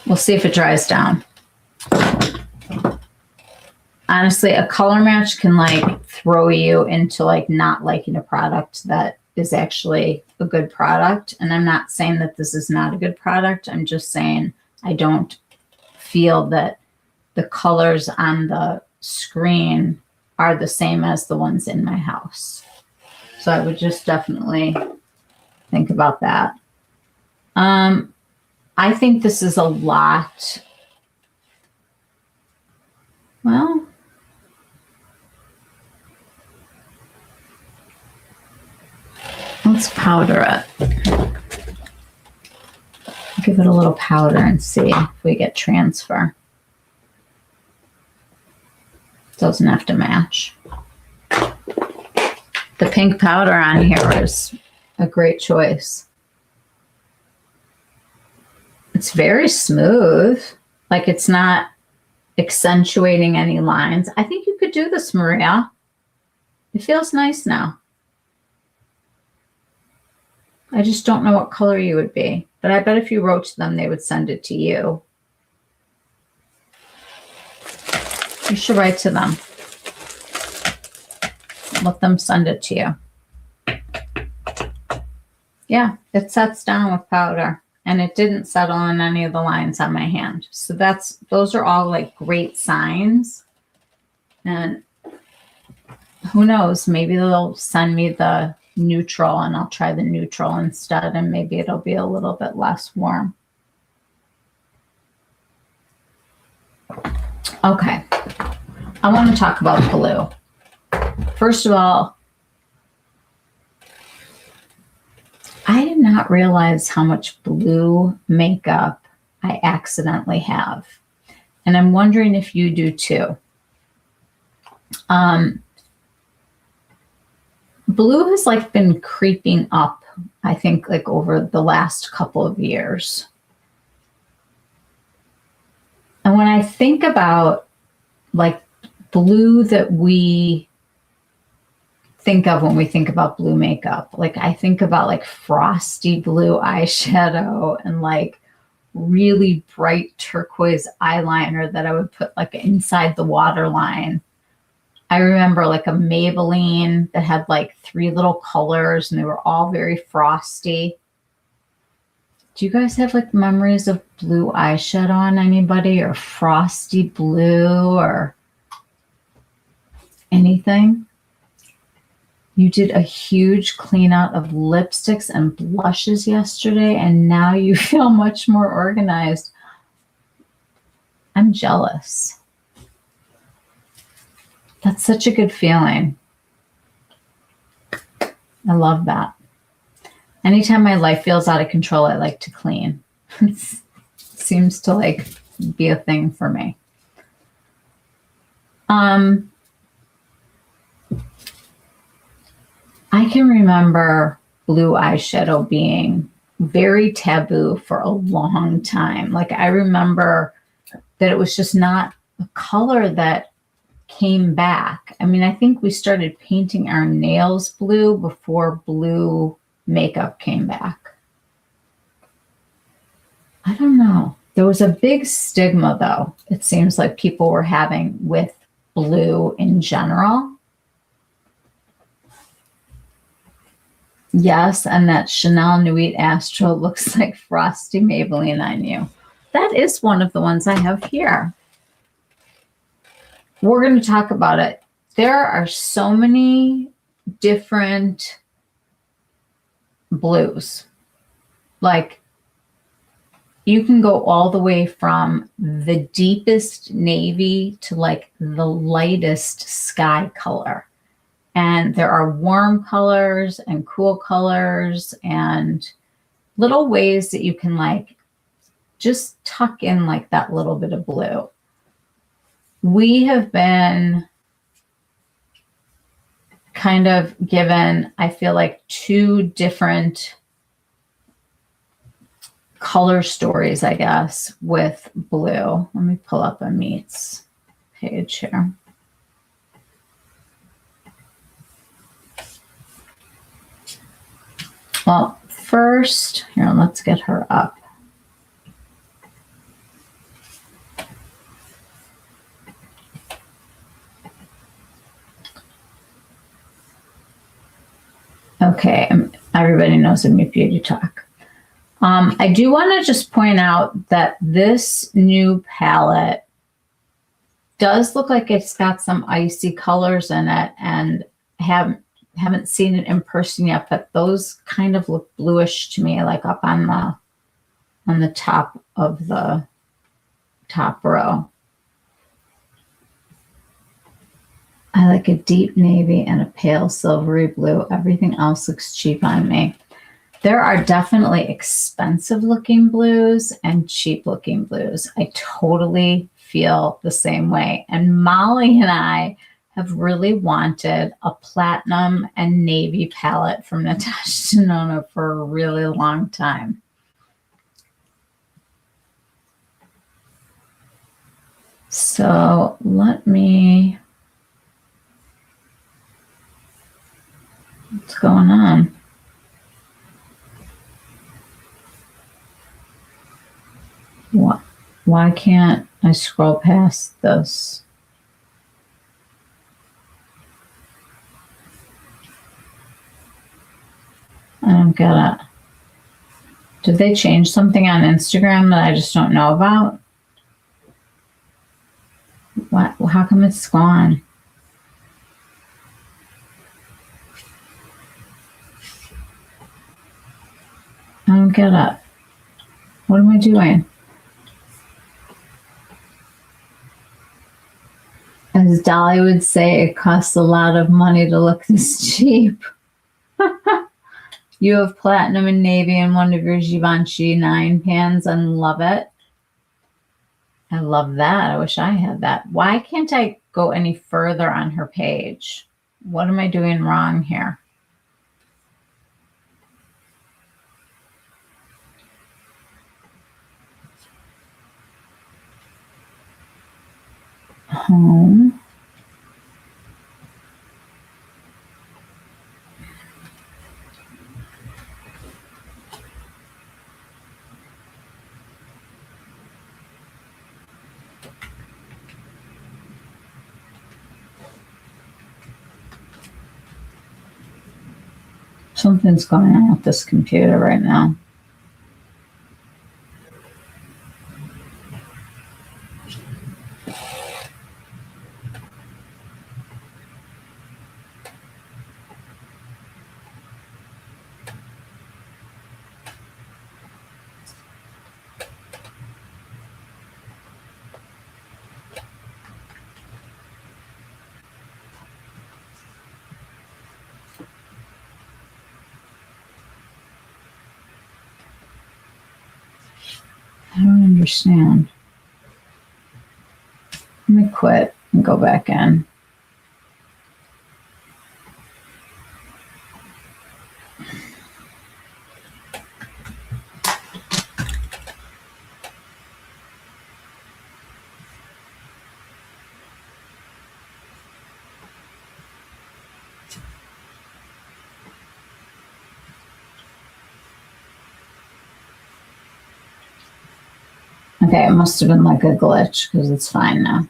We'll see if it dries down. Honestly, a color match can like throw you into like not liking a product that is actually a good product. And I'm not saying that this is not a good product. I'm just saying I don't feel that the colors on the screen are the same as the ones in my house. So I would just definitely think about that. I think this is a lot. Well, let's powder it. Give it a little powder and see if we get transfer. Doesn't have to match. The pink powder on here is a great choice. It's very smooth. Like it's not accentuating any lines. I think you could do this, Maria. It feels nice now. I just don't know what color you would be, but I bet if you wrote to them, they would send it to you. You should write to them. Let them send it to you. Yeah, it sets down with powder and it didn't settle on any of the lines on my hand. So those are all like great signs. And who knows, maybe they'll send me the neutral and I'll try the neutral instead and maybe it'll be a little bit less warm. Okay, I want to talk about blue. First of all, I did not realize how much blue makeup I accidentally have. And I'm wondering if you do too. Blue has like been creeping up, I think, like over the last couple of years. And when I think about like blue that we think of when we think about blue makeup, like I think about like frosty blue eyeshadow and like really bright turquoise eyeliner that I would put like inside the waterline. I remember like a Maybelline that had like 3 little colors and they were all very frosty. Do you guys have like memories of blue eyeshadow on anybody, or frosty blue or anything? You did a huge clean out of lipsticks and blushes yesterday, and now you feel much more organized. I'm jealous. That's such a good feeling. I love that. Anytime my life feels out of control, I like to clean. It seems to like be a thing for me. I can remember blue eyeshadow being very taboo for a long time. Like I remember that it was just not a color that came back. I mean, I think we started painting our nails blue before blue makeup came back. I don't know. There was a big stigma, though, it seems like people were having with blue in general. Yes, and that Chanel Nuit Astro looks like frosty Maybelline on you. That is one of the ones I have here. We're going to talk about it. There are so many different blues. Like, you can go all the way from the deepest navy to like the lightest sky color. And there are warm colors and cool colors and little ways that you can like just tuck in like that little bit of blue. We have been kind of given, I feel like, 2 different color stories, I guess, with blue. Let me pull up Amit's page here. Well, first, here, let's get her up. Okay, everybody knows Amit Beauty Talk. I do want to just point out that this new palette does look like it's got some icy colors in it, and haven't seen it in person yet, but those kind of look bluish to me, like up on the top of the top row. I like a deep navy and a pale silvery blue. Everything else looks cheap on me. There are definitely expensive looking blues and cheap looking blues. I totally feel the same way. And Molly and I have really wanted a platinum and navy palette from Natasha Denona for a really long time. So what's going on? What? Why can't I scroll past this? I don't get it. Did they change something on Instagram that I just don't know about? What? How come it's gone? I don't get it. What am I doing? As Dolly would say, it costs a lot of money to look this cheap. You have platinum and navy in one of your Givenchy 9 pans and love it. I love that. I wish I had that. Why can't I go any further on her page? What am I doing wrong here? Home. Something's going on with this computer right now. I don't understand. Let me quit and go back in. Okay, it must have been like a glitch because it's fine now.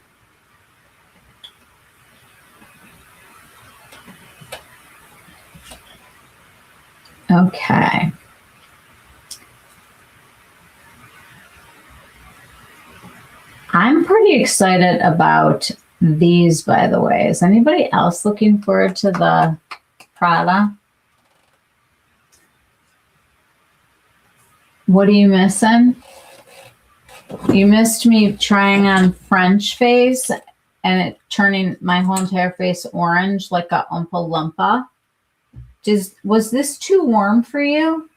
Okay. I'm pretty excited about these, by the way. Is anybody else looking forward to the Prada? What are you missing? You missed me trying on French face and it turning my whole entire face orange like a Oompa Loompa. Was this too warm for you?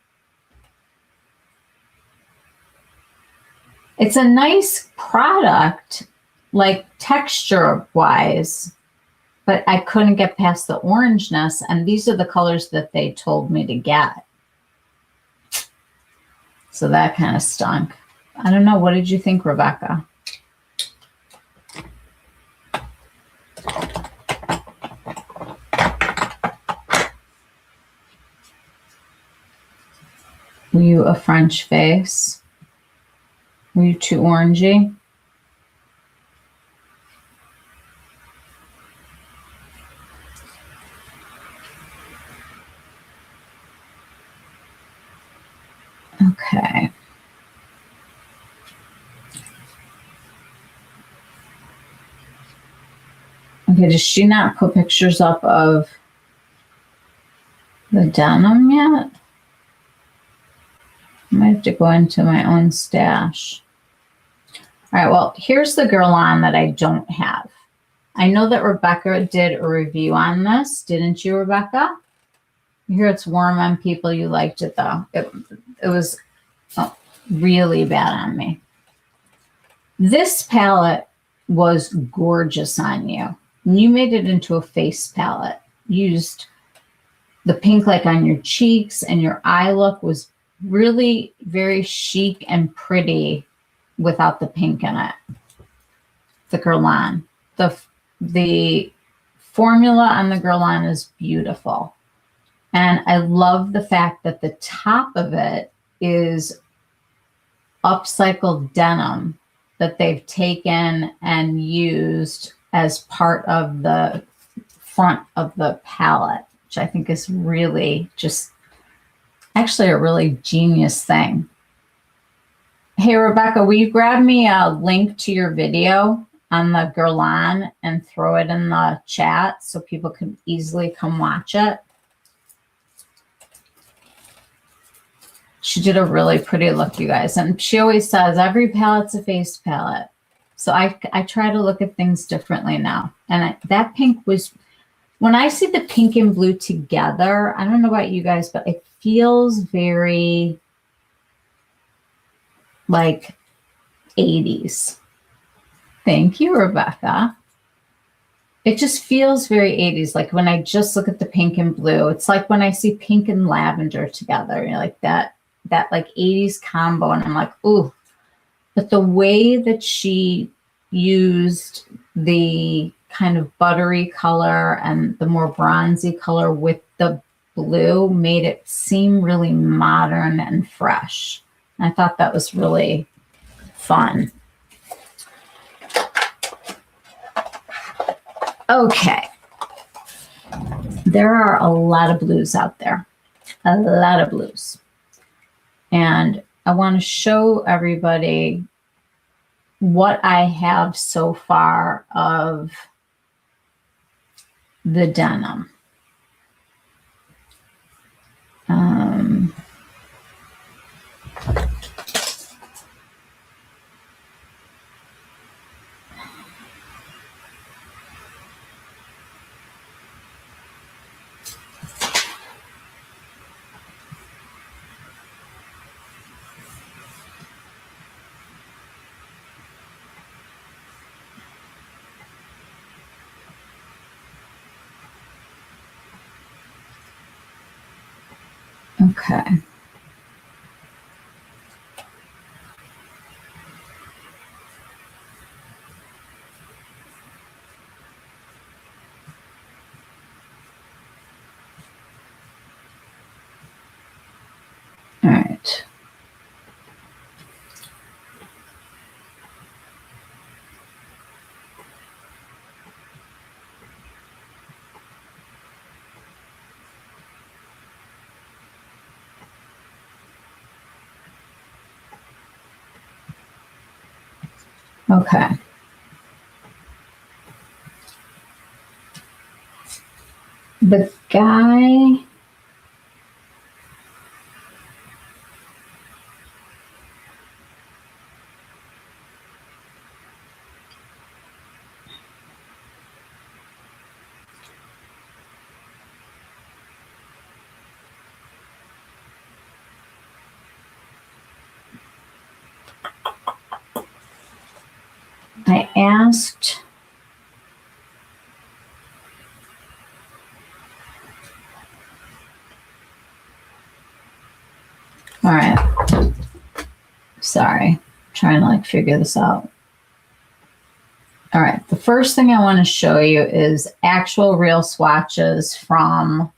It's a nice product, like texture-wise, but I couldn't get past the orangeness, and these are the colors that they told me to get. So that kind of stunk. I don't know. What did you think, Rebecca? Were you a French face? Were you too orangey? Okay. Okay, does she not put pictures up of the denim yet? I might have to go into my own stash. All right, well, here's the girl on that I don't have. I know that Rebecca did a review on this. Didn't you, Rebecca? I hear it's warm on people. You liked it, though. It was really bad on me. This palette was gorgeous on you. You made it into a face palette. Used the pink like on your cheeks, and your eye look was really very chic and pretty without the pink in it. The Guerlain. The formula on the Guerlain is beautiful. And I love the fact that the top of it is upcycled denim that they've taken and used as part of the front of the palette, which I think is really just actually a really genius thing. Hey, Rebecca, will you grab me a link to your video on the Guerlain and throw it in the chat so people can easily come watch it? She did a really pretty look, you guys. And she always says every palette's a face palette. So I try to look at things differently now. And that pink was, when I see the pink and blue together, I don't know about you guys, but it feels very like 80s. Thank you, Rebecca. It just feels very 80s. Like when I just look at the pink and blue, it's like when I see pink and lavender together, you know, like that like 80s combo. And I'm like, ooh. But the way that she used the kind of buttery color and the more bronzy color with the blue made it seem really modern and fresh. And I thought that was really fun. Okay. There are a lot of blues out there. a lot of blues. And I want to show everybody what I have so far of the denim. Okay. All right. Okay. The guy, I asked, all right, sorry, trying to like figure this out. All right, the first thing I want to show you is actual real swatches from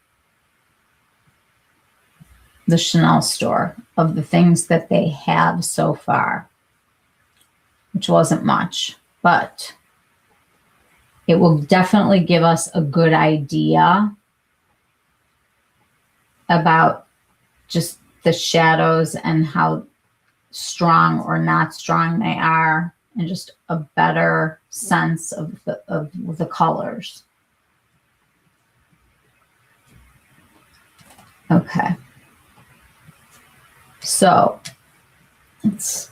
the Chanel store of the things that they have so far, which wasn't much, but it will definitely give us a good idea about just the shadows and how strong or not strong they are, and just a better sense of the colors. Okay. So let's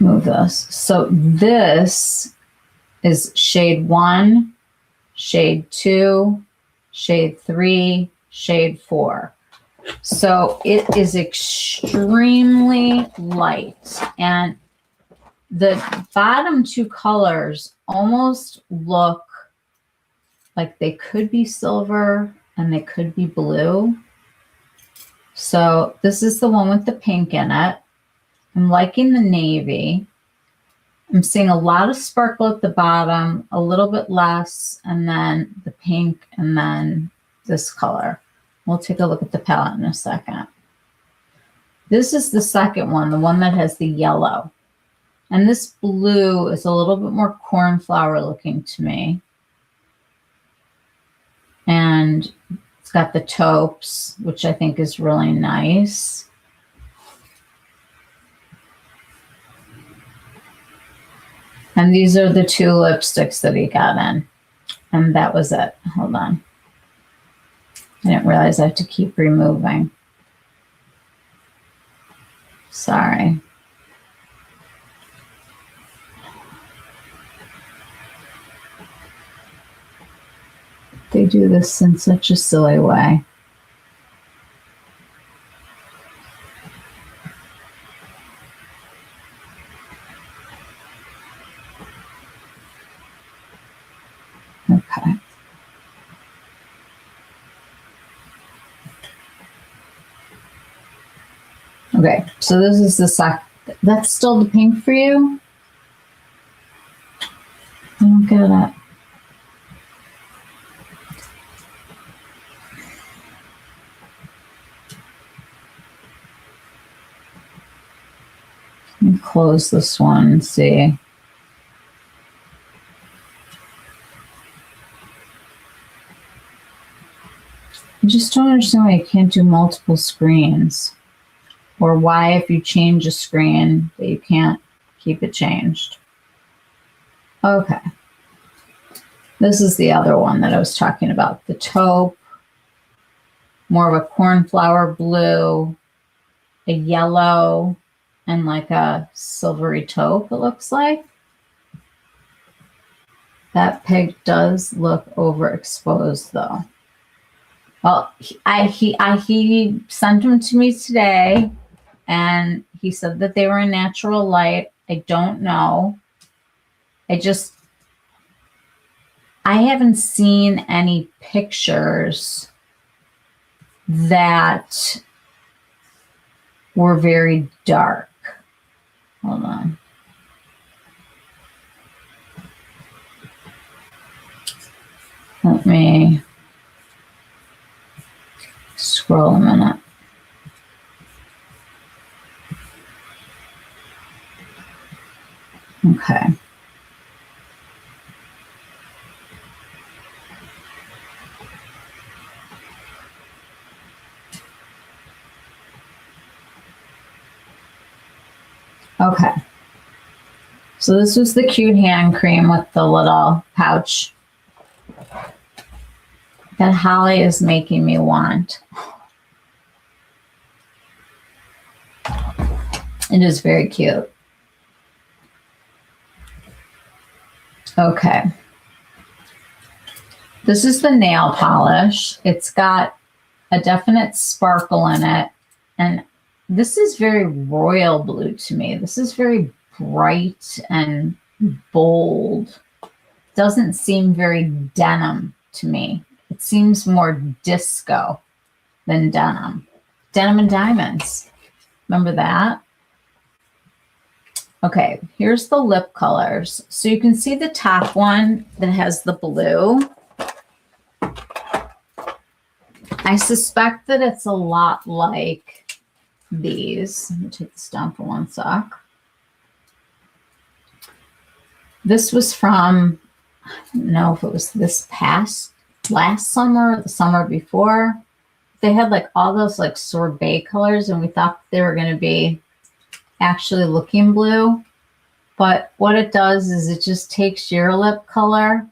move this. So this is shade 1, shade 2, shade 3, shade 4. So it is extremely light, and the bottom two colors almost look like they could be silver and they could be blue. So this is the one with the pink in it. I'm liking the navy. I'm seeing a lot of sparkle at the bottom, a little bit less, and then the pink, and then this color. We'll take a look at the palette in a second. This is the second one, the one that has the yellow. And this blue is a little bit more cornflower looking to me. And it's got the taupes, which I think is really nice. And these are the two lipsticks that he got in. And that was it. Hold on. I didn't realize I have to keep removing. Sorry. They do this in such a silly way. Okay. Okay, so this is the that's still the pink for you? I don't get it. Let me close this one and see. I just don't understand why you can't do multiple screens. Or why, if you change a screen, that you can't keep it changed. Okay. This is the other one that I was talking about. The taupe, more of a cornflower blue, a yellow, and like a silvery taupe, it looks like. That pig does look overexposed though. Well, he sent them to me today, and he said that they were in natural light. I don't know. I haven't seen any pictures that were very dark. Hold on. Let me scroll a minute. Okay. Okay. So this was the cute hand cream with the little pouch that Holly is making me want. It is very cute. Okay. This is the nail polish. It's got a definite sparkle in it. And this is very royal blue to me. This is very bright and bold. Doesn't seem very denim to me. It seems more disco than denim. Denim and diamonds. Remember that? Okay, here's the lip colors. So you can see the top one that has the blue. I suspect that it's a lot like these. Let me take this down for one sec. This was from, I don't know if it was last summer or the summer before. They had like all those like sorbet colors, and we thought they were going to be actually looking blue. But what it does is it just takes your lip color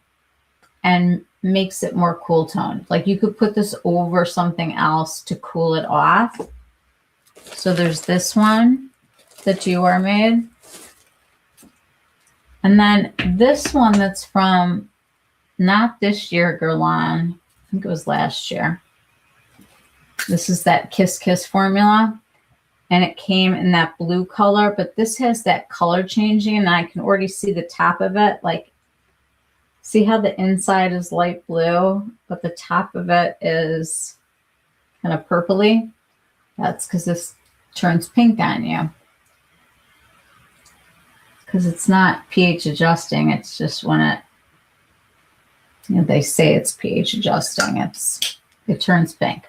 and makes it more cool toned. Like you could put this over something else to cool it off. So there's this one that you are made. And then this one that's from not this year, Guerlain. I think it was last year. This is that Kiss Kiss formula. And it came in that blue color, but this has that color changing, and I can already see the top of it. Like, see how the inside is light blue, but the top of it is kind of purpley? That's because this turns pink on you. Because it's not pH adjusting, it's just when it, you know, they say it's pH adjusting, it turns pink.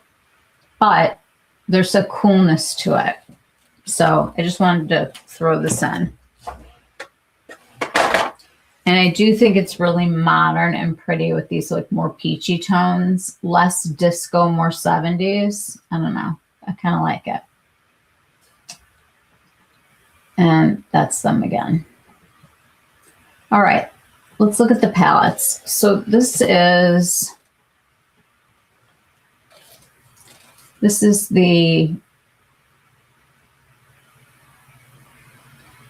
But there's a coolness to it. So I just wanted to throw this in. And I do think it's really modern and pretty with these like more peachy tones, less disco, more 70s. I don't know. I kind of like it. And that's them again. All right, let's look at the palettes. So this is the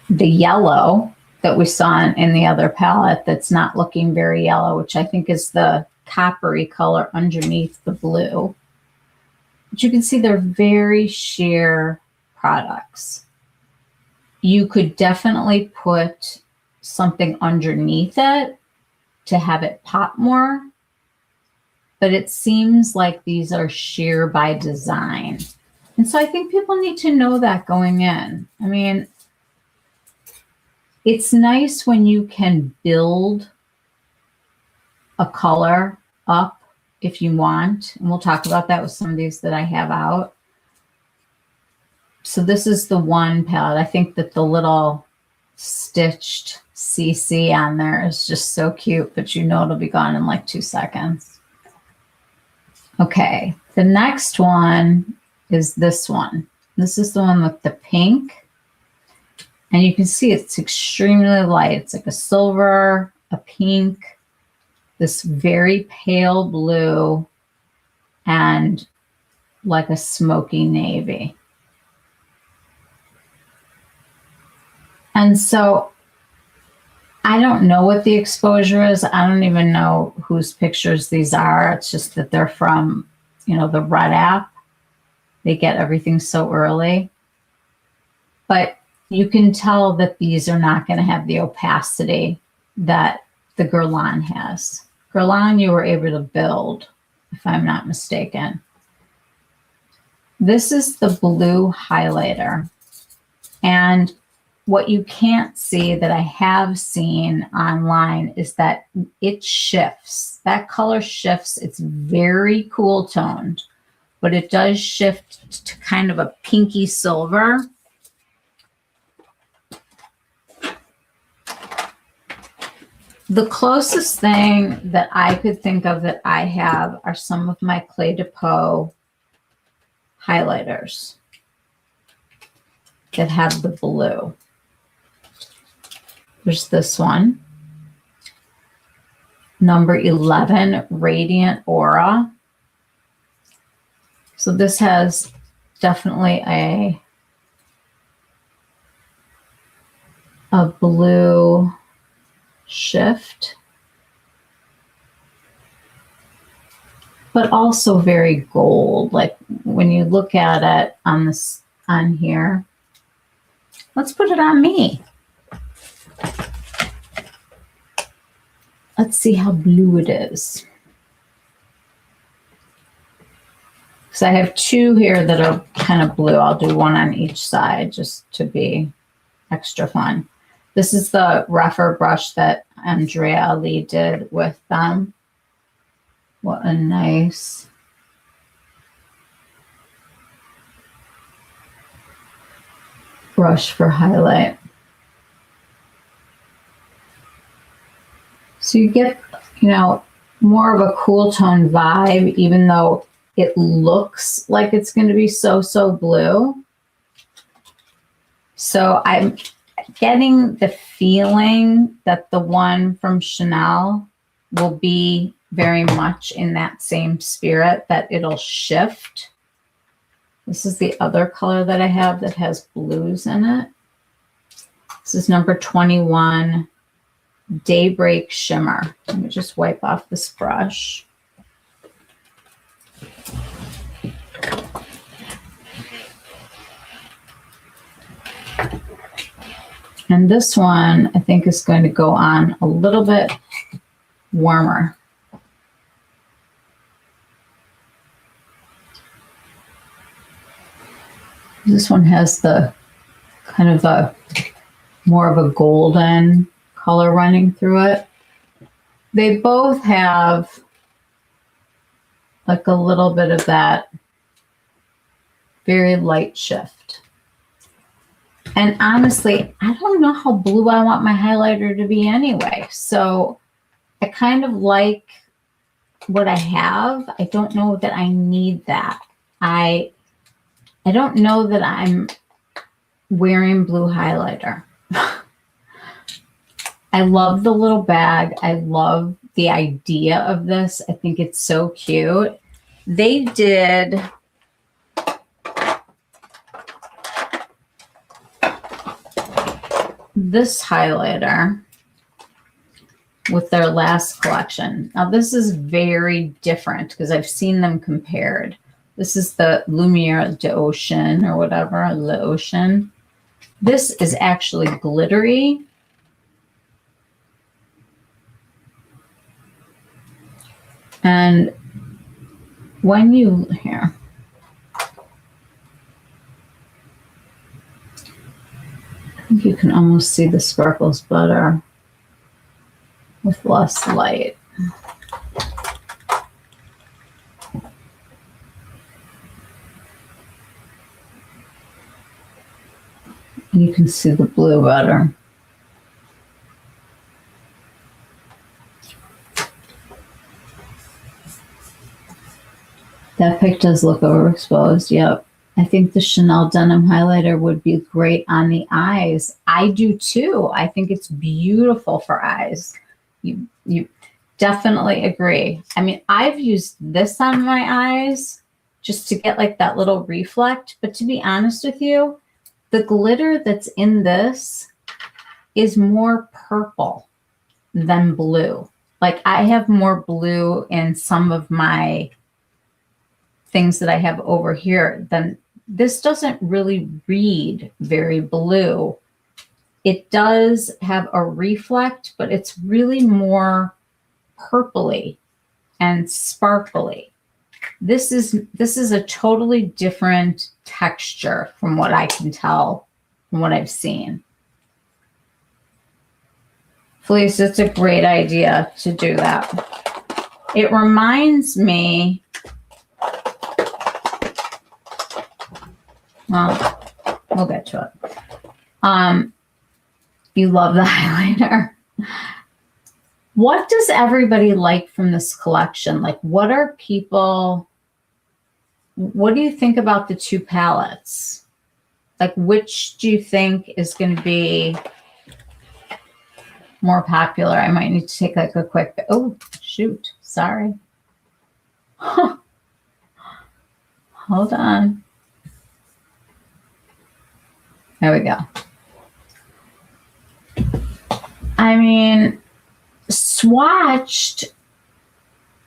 yellow that we saw in the other palette that's not looking very yellow, which I think is the coppery color underneath the blue. But you can see they're very sheer products. You could definitely put something underneath it to have it pop more, but it seems like these are sheer by design. And so I think people need to know that going in. I mean, it's nice when you can build a color up if you want. And we'll talk about that with some of these that I have out. So this is the one palette. I think that the little stitched CC on there is just so cute, but you know it'll be gone in like 2 seconds. Okay, The next one is this one. This is the one with the pink. And you can see it's extremely light. It's like a silver, a pink, this very pale blue, and like a smoky navy. And so I don't know what the exposure is. I don't even know whose pictures these are. It's just that they're from, the Red app. They get everything so early. But you can tell that these are not going to have the opacity that the Guerlain has. Guerlain you were able to build, if I'm not mistaken. This is the blue highlighter. And what you can't see that I have seen online is that it shifts. That color shifts. It's very cool toned, but it does shift to kind of a pinky silver. The closest thing that I could think of that I have are some of my Clé de Peau highlighters that have the blue. There's this one, number 11, Radiant Aura. So this has definitely a blue shift, but also very gold. Like when you look at it on here, let's put it on me. Let's see how blue it is. So I have two here that are kind of blue. I'll do one on each side just to be extra fun. This is the rougher brush that Andrea Ali did with them. What a nice brush for highlight. So you get, more of a cool tone vibe, even though it looks like it's going to be so blue. So I'm getting the feeling that the one from Chanel will be very much in that same spirit, that it'll shift. This is the other color that I have that has blues in it. This is number 21, Daybreak Shimmer. Let me just wipe off this brush. And this one, I think, is going to go on a little bit warmer. This one has the kind of a more of a golden color running through it. They both have like a little bit of that very light shift. And honestly, I don't know how blue I want my highlighter to be anyway. So I kind of like what I have. I don't know that I need that. I don't know that I'm wearing blue highlighter. I love the little bag. I love the idea of this. I think it's so cute. They did this highlighter with their last collection. Now this is very different because I've seen them compared. This is the Lumiere d'Ocean or whatever, Le Ocean. This is actually glittery. And when you, here, I think you can almost see the sparkles better with less light. And you can see the blue better. That pic does look overexposed. Yep. I think the Chanel denim highlighter would be great on the eyes. I do too. I think it's beautiful for eyes. You definitely agree. I mean, I've used this on my eyes just to get like that little reflect. But to be honest with you, the glitter that's in this is more purple than blue. Like I have more blue in some of my things that I have over here than this doesn't really read very blue. It does have a reflect, but it's really more purpley and sparkly. This is a totally different texture from what I can tell from what I've seen. Felice, it's a great idea to do that. It reminds me, well, we'll get to it. You love the highlighter. What does everybody like from this collection? Like, what do you think about the two palettes? Like, which do you think is going to be more popular? I might need to take like a quick, oh, shoot. Sorry. Hold on. There we go. I mean, swatched,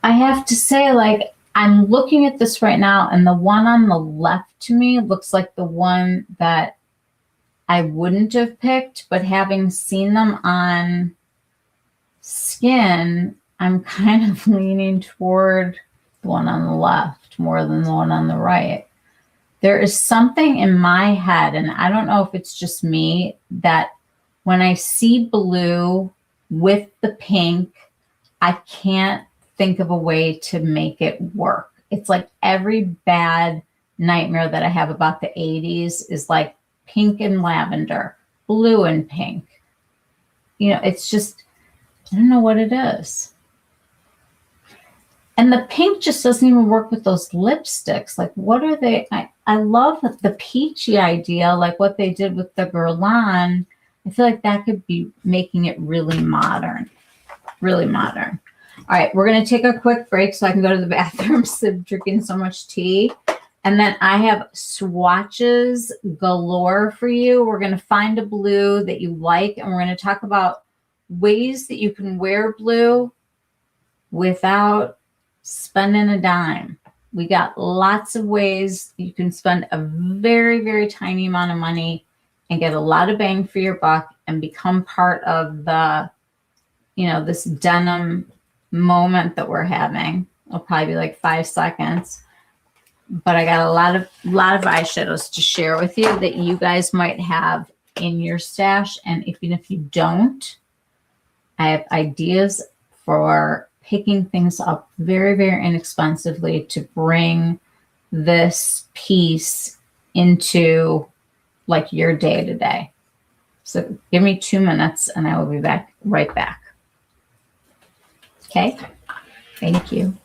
I have to say, like, I'm looking at this right now, and the one on the left to me looks like the one that I wouldn't have picked, but having seen them on skin, I'm kind of leaning toward the one on the left more than the one on the right. There is something in my head, and I don't know if it's just me, that when I see blue with the pink, I can't think of a way to make it work. It's like every bad nightmare that I have about the 80s is like pink and lavender, blue and pink. You know, it's just, I don't know what it is. And the pink just doesn't even work with those lipsticks. Like, what are they? I love the peachy idea, like what they did with the Guerlain. I feel like that could be making it really modern. Really modern. All right, we're going to take a quick break so I can go to the bathroom. I'm drinking so much tea. And then I have swatches galore for you. We're going to find a blue that you like, and we're going to talk about ways that you can wear blue without spending a dime. We got lots of ways you can spend a very, very tiny amount of money and get a lot of bang for your buck and become part of the, you know, this denim moment that we're having. It'll probably be like 5 seconds. But I got a lot of eyeshadows to share with you that you guys might have in your stash. And even if you don't, I have ideas for picking things up very, very inexpensively to bring this piece into like your day to day. So give me 2 minutes and I will be right back. Okay. Thank you.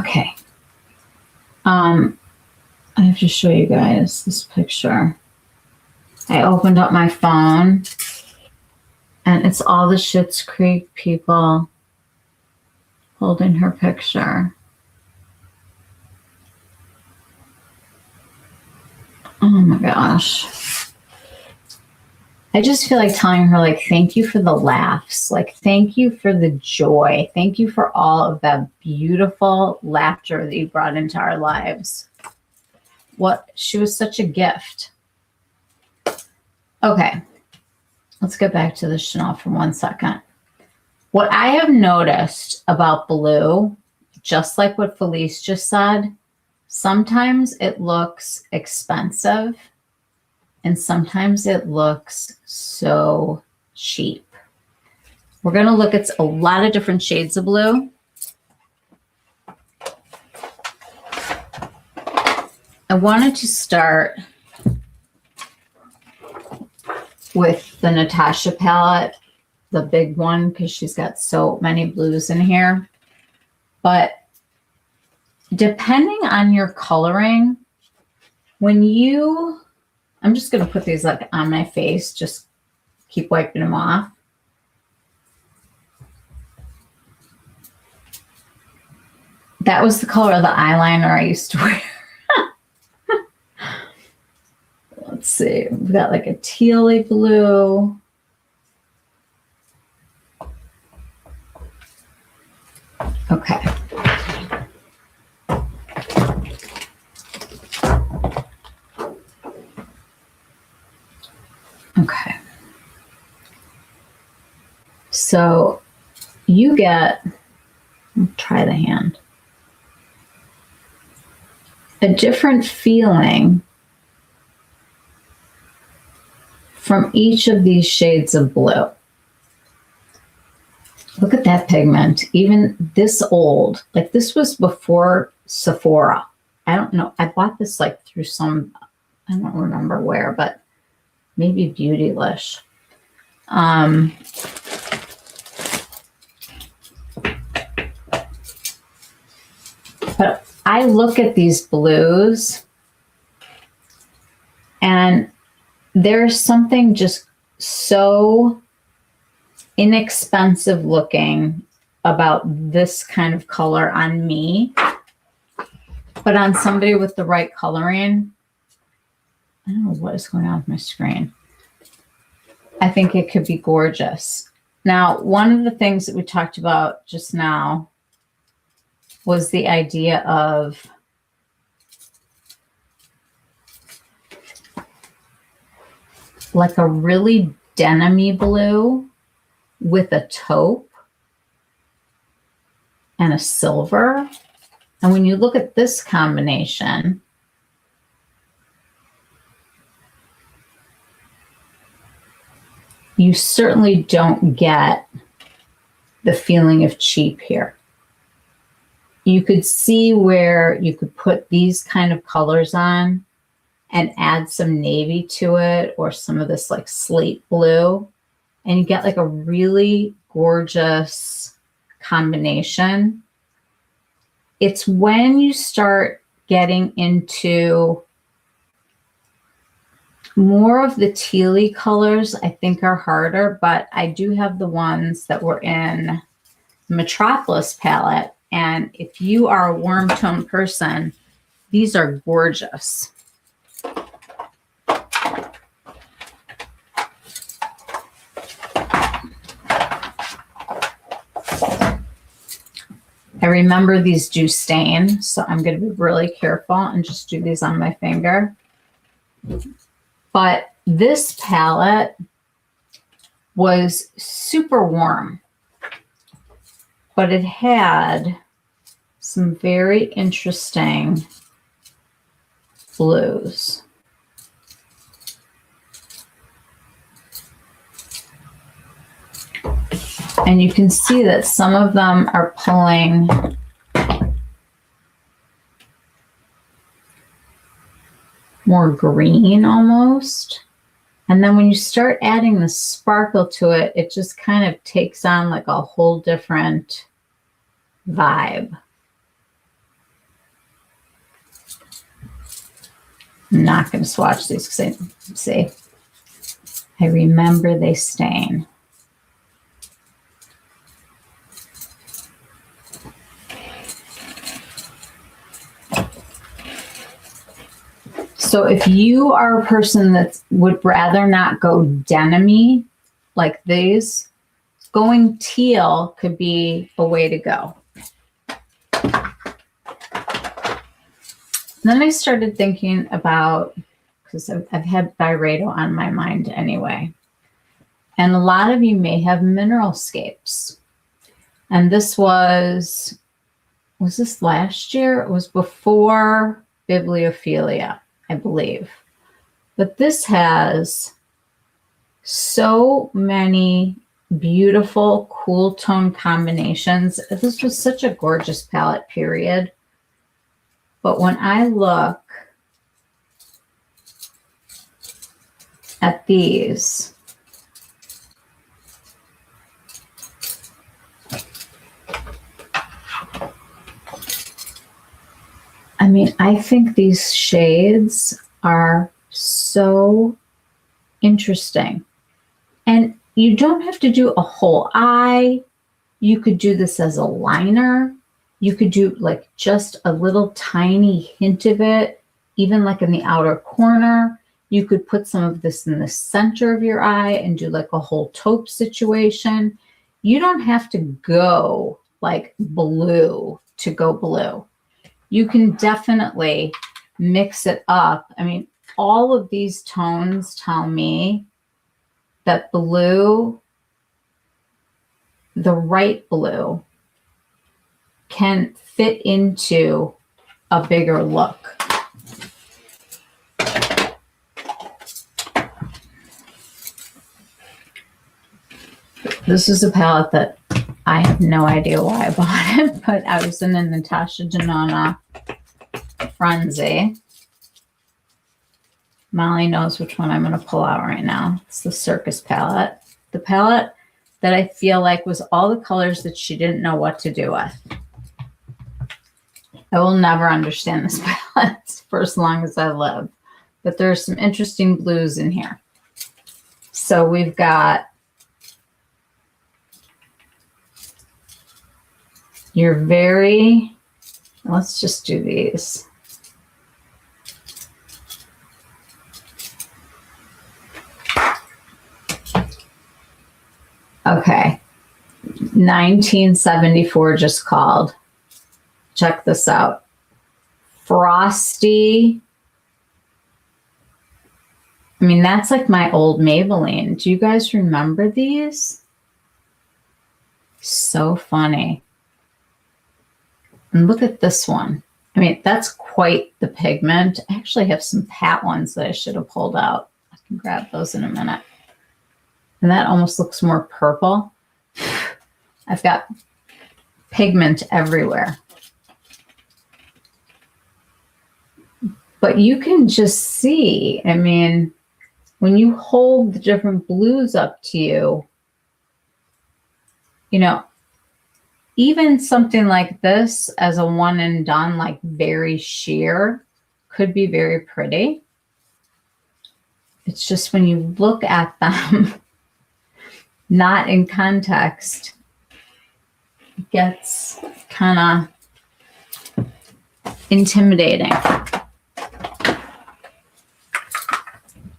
Okay. I have to show you guys this picture. I opened up my phone and it's all the Schitt's Creek people holding her picture. Oh my gosh. I just feel like telling her, like, thank you for the laughs. Like, thank you for the joy. Thank you for all of that beautiful laughter that you brought into our lives. She was such a gift. Okay. Let's get back to the Chanel for 1 second. What I have noticed about blue, just like what Felice just said, sometimes it looks expensive and sometimes it looks so cheap. We're going to look at a lot of different shades of blue. I wanted to start with the Natasha palette, the big one, because she's got so many blues in here. But depending on your coloring, I'm just going to put these like on my face, just keep wiping them off. That was the color of the eyeliner I used to wear. Let's see, we've got like a tealy blue. Okay. Okay. So you get, try the hand, a different feeling from each of these shades of blue. Look at that pigment, even this old, like this was before Sephora. I don't know. I bought this like through some, I don't remember where, but maybe Beautylish. But I look at these blues and there's something just so inexpensive looking about this kind of color on me, but on somebody with the right coloring, I don't know what is going on with my screen. I think it could be gorgeous. Now, one of the things that we talked about just now was the idea of like a really denim-y blue with a taupe and a silver. And when you look at this combination, you certainly don't get the feeling of cheap here. You could see where you could put these kind of colors on and add some navy to it or some of this like slate blue, and you get like a really gorgeous combination. It's when you start getting into more of the tealy colors, I think are harder, but I do have the ones that were in the Metropolis palette. And if you are a warm tone person, these are gorgeous. I remember these do stain, so I'm going to be really careful and just do these on my finger. But this palette was super warm, but it had some very interesting blues. And you can see that some of them are pulling more green almost. And then when you start adding the sparkle to it, it just kind of takes on like a whole different vibe. I'm not going to swatch these because I remember they stain. So if you are a person that would rather not go denim-y like these, going teal could be a way to go. Then I started thinking about, because I've had Byredo on my mind anyway. And a lot of you may have Mineralscapes. And this was this last year? It was before Bibliophilia, I believe. But this has so many beautiful cool tone combinations. This was such a gorgeous palette, period. But when I look at these, I mean, I think these shades are so interesting. And you don't have to do a whole eye. You could do this as a liner. You could do like just a little tiny hint of it, even like in the outer corner. You could put some of this in the center of your eye and do like a whole taupe situation. You don't have to go like blue to go blue. You can definitely mix it up. I mean, all of these tones tell me that blue, the right blue, can fit into a bigger look. This is a palette that I have no idea why I bought it, but I was in a Natasha Denona frenzy. Molly knows which one I'm going to pull out right now. It's the Circus palette. The palette that I feel like was all the colors that she didn't know what to do with. I will never understand this palette for as long as I live. But there are some interesting blues in here. So we've got your very, let's just do these. Okay, 1974 just called. Check this out. Frosty. I mean, that's like my old Maybelline. Do you guys remember these? So funny. And look at this one. I mean, that's quite the pigment. I actually have some pat ones that I should have pulled out. I can grab those in a minute. And that almost looks more purple. I've got pigment everywhere. But you can just see, I mean, when you hold the different blues up to you, you know, even something like this as a one and done, like very sheer, could be very pretty. It's just when you look at them, not in context, it gets kind of intimidating.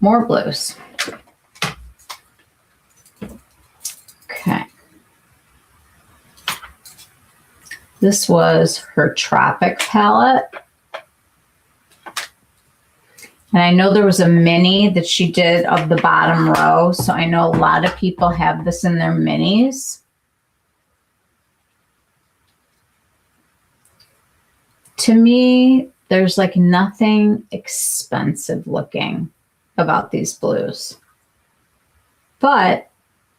More blues. Okay. This was her Tropic palette. And I know there was a mini that she did of the bottom row. So I know a lot of people have this in their minis. To me, there's like nothing expensive looking about these blues. But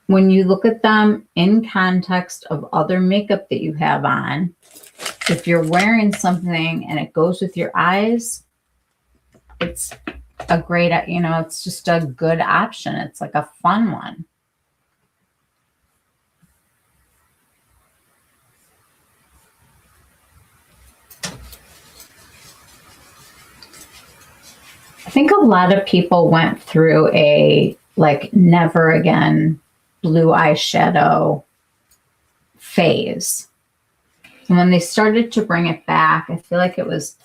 when you look at them in context of other makeup that you have on, if you're wearing something and it goes with your eyes, it's a great, you know, it's just a good option. It's like a fun one. think a lot of people went through a like never again blue eyeshadow phase. And when they started to bring it back, I feel like it was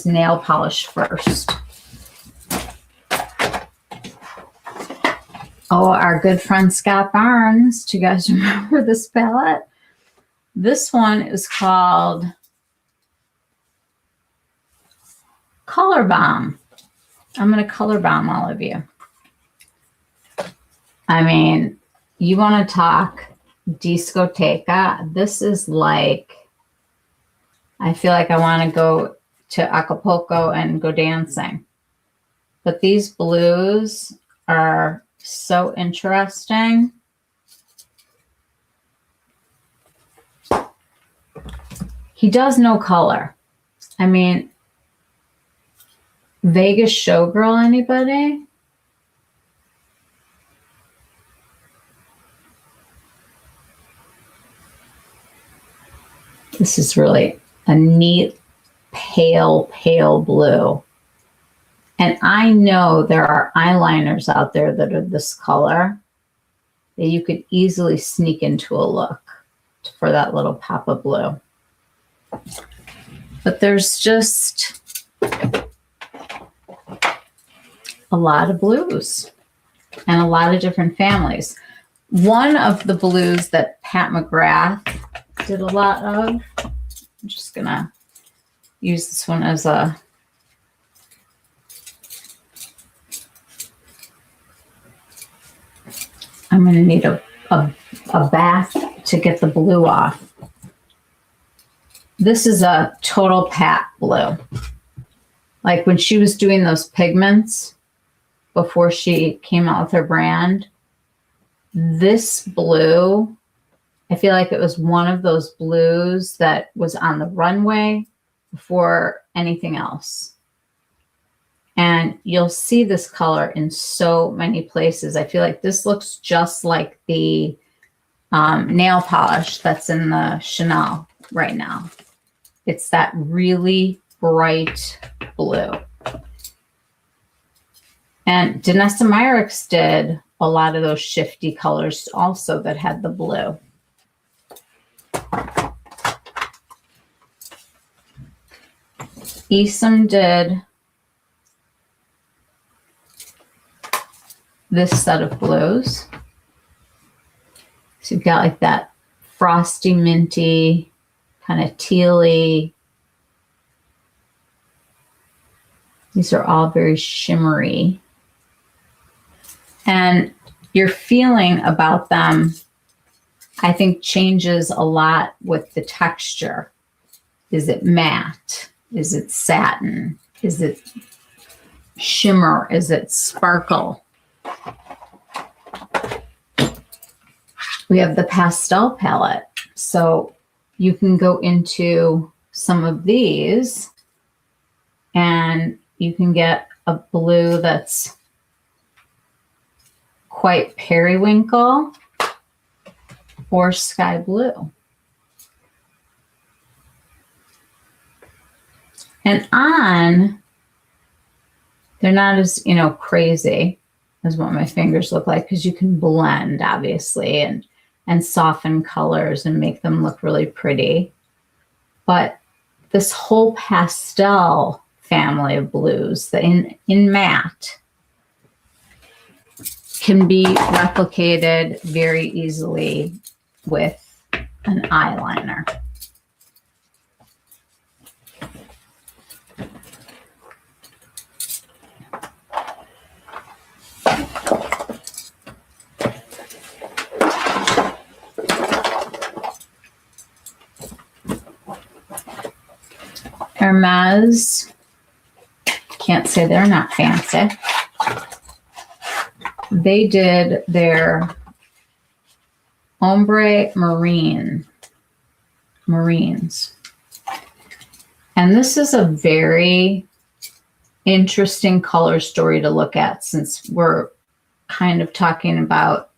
nail polish first. Oh, our good friend Scott Barnes. Do you guys remember this palette? This one is called Color Bomb. I'm going to color bomb all of you. I mean, you want to talk discoteca? This is like, I feel like I want to go to Acapulco and go dancing. But these blues are so interesting. He does no color. I mean, Vegas showgirl, anybody? This is really a neat, pale blue. And I know there are eyeliners out there that are this color that you could easily sneak into a look for that little pop of blue. But there's just a lot of blues and a lot of different families. One of the blues that Pat McGrath did a lot of, I'm just gonna use this one as a I'm going to need a bath to get the blue off. This is a total Pat blue. Like when she was doing those pigments before she came out with her brand, this blue, I feel like it was one of those blues that was on the runway before anything else. And you'll see this color in so many places. I feel like this looks just like the nail polish that's in the Chanel right now. It's that really bright blue. And Danessa Myricks did a lot of those shifty colors also that had the blue. Esom did this set of blues. So you've got like that frosty, minty, kind of tealy. These are all very shimmery. And your feeling about them, I think, changes a lot with the texture. Is it matte? Is it satin? Is it shimmer? Is it sparkle? We have the pastel palette. So you can go into some of these and you can get a blue that's quite periwinkle or sky blue. And on, they're not as, crazy as what my fingers look like, because you can blend, obviously, and soften colors and make them look really pretty. But this whole pastel family of blues, in matte, can be replicated very easily with an eyeliner. Hermes, can't say they're not fancy. They did their ombre marines. And this is a very interesting color story to look at, since we're kind of talking about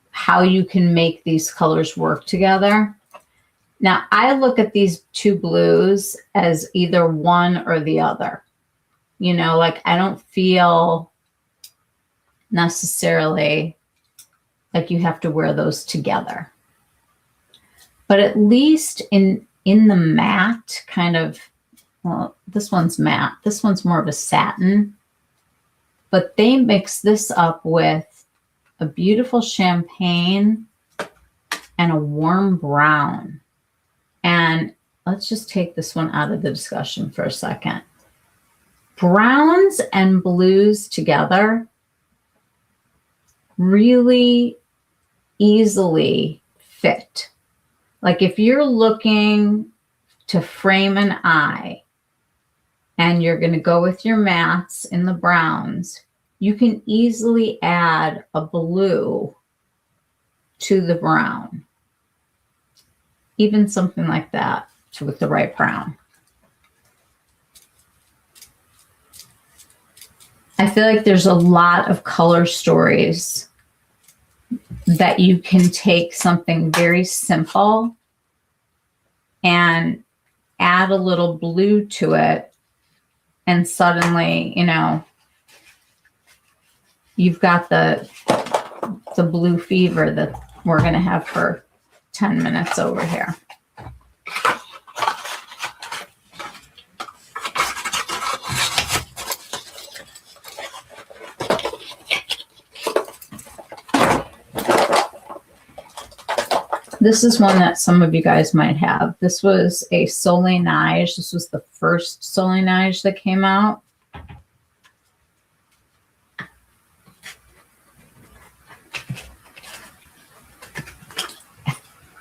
how you can make these colors work together. Now, I look at these two blues as either one or the other. You know, like I don't feel necessarily like you have to wear those together. But at least in the matte kind of, well, this one's matte. This one's more of a satin. But they mix this up with a beautiful champagne and a warm brown. And let's just take this one out of the discussion for a second. Browns and blues together really easily fit. Like if you're looking to frame an eye and you're going to go with your mattes in the browns, you can easily add a blue to the brown. Even something like that with the right brown. I feel like there's a lot of color stories that you can take something very simple and add a little blue to it, and suddenly, you know, you've got the blue fever that we're going to have for 10 minutes over here. This is one that some of you guys might have. This was a Soleil Neige. This was the first Soleil Neige that came out.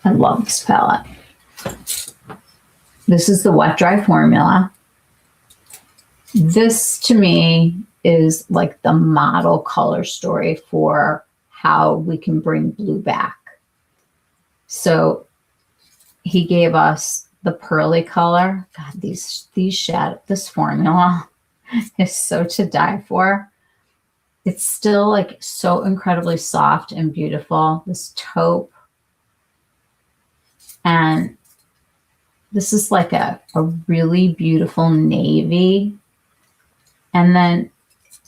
I love this palette. This is the wet dry formula. This to me is like the model color story for how we can bring blue back. So he gave us the pearly color. God, these shadow, this formula is so to die for. It's still like so incredibly soft and beautiful. This taupe. And this is like a really beautiful navy. And then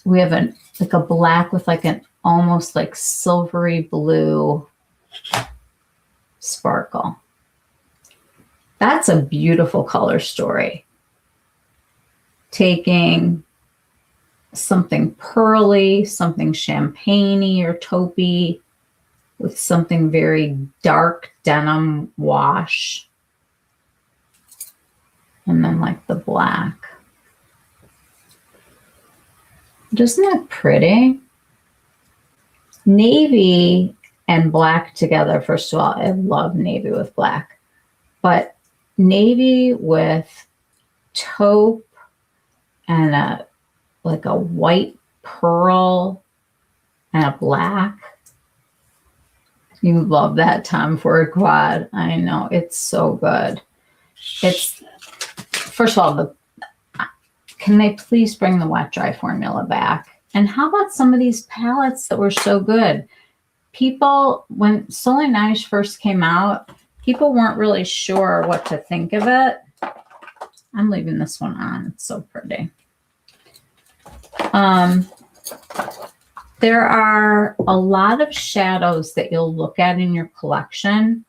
we have like a black with like an almost like silvery blue sparkle. That's a beautiful color story. Taking something pearly, something champagne-y or taupey with something very dark denim wash. And then like the black. Isn't that pretty? Navy and black together, first of all, I love navy with black. But navy with taupe and like a white pearl and a black. You love that Tom Ford quad. I know, it's so good. It's, first of all, can they please bring the wet dry formula back? And how about some of these palettes that were so good? People, when Soleil Neige first came out, people weren't really sure what to think of it. I'm leaving this one on. It's so pretty. There are a lot of shadows that you'll look at in your collection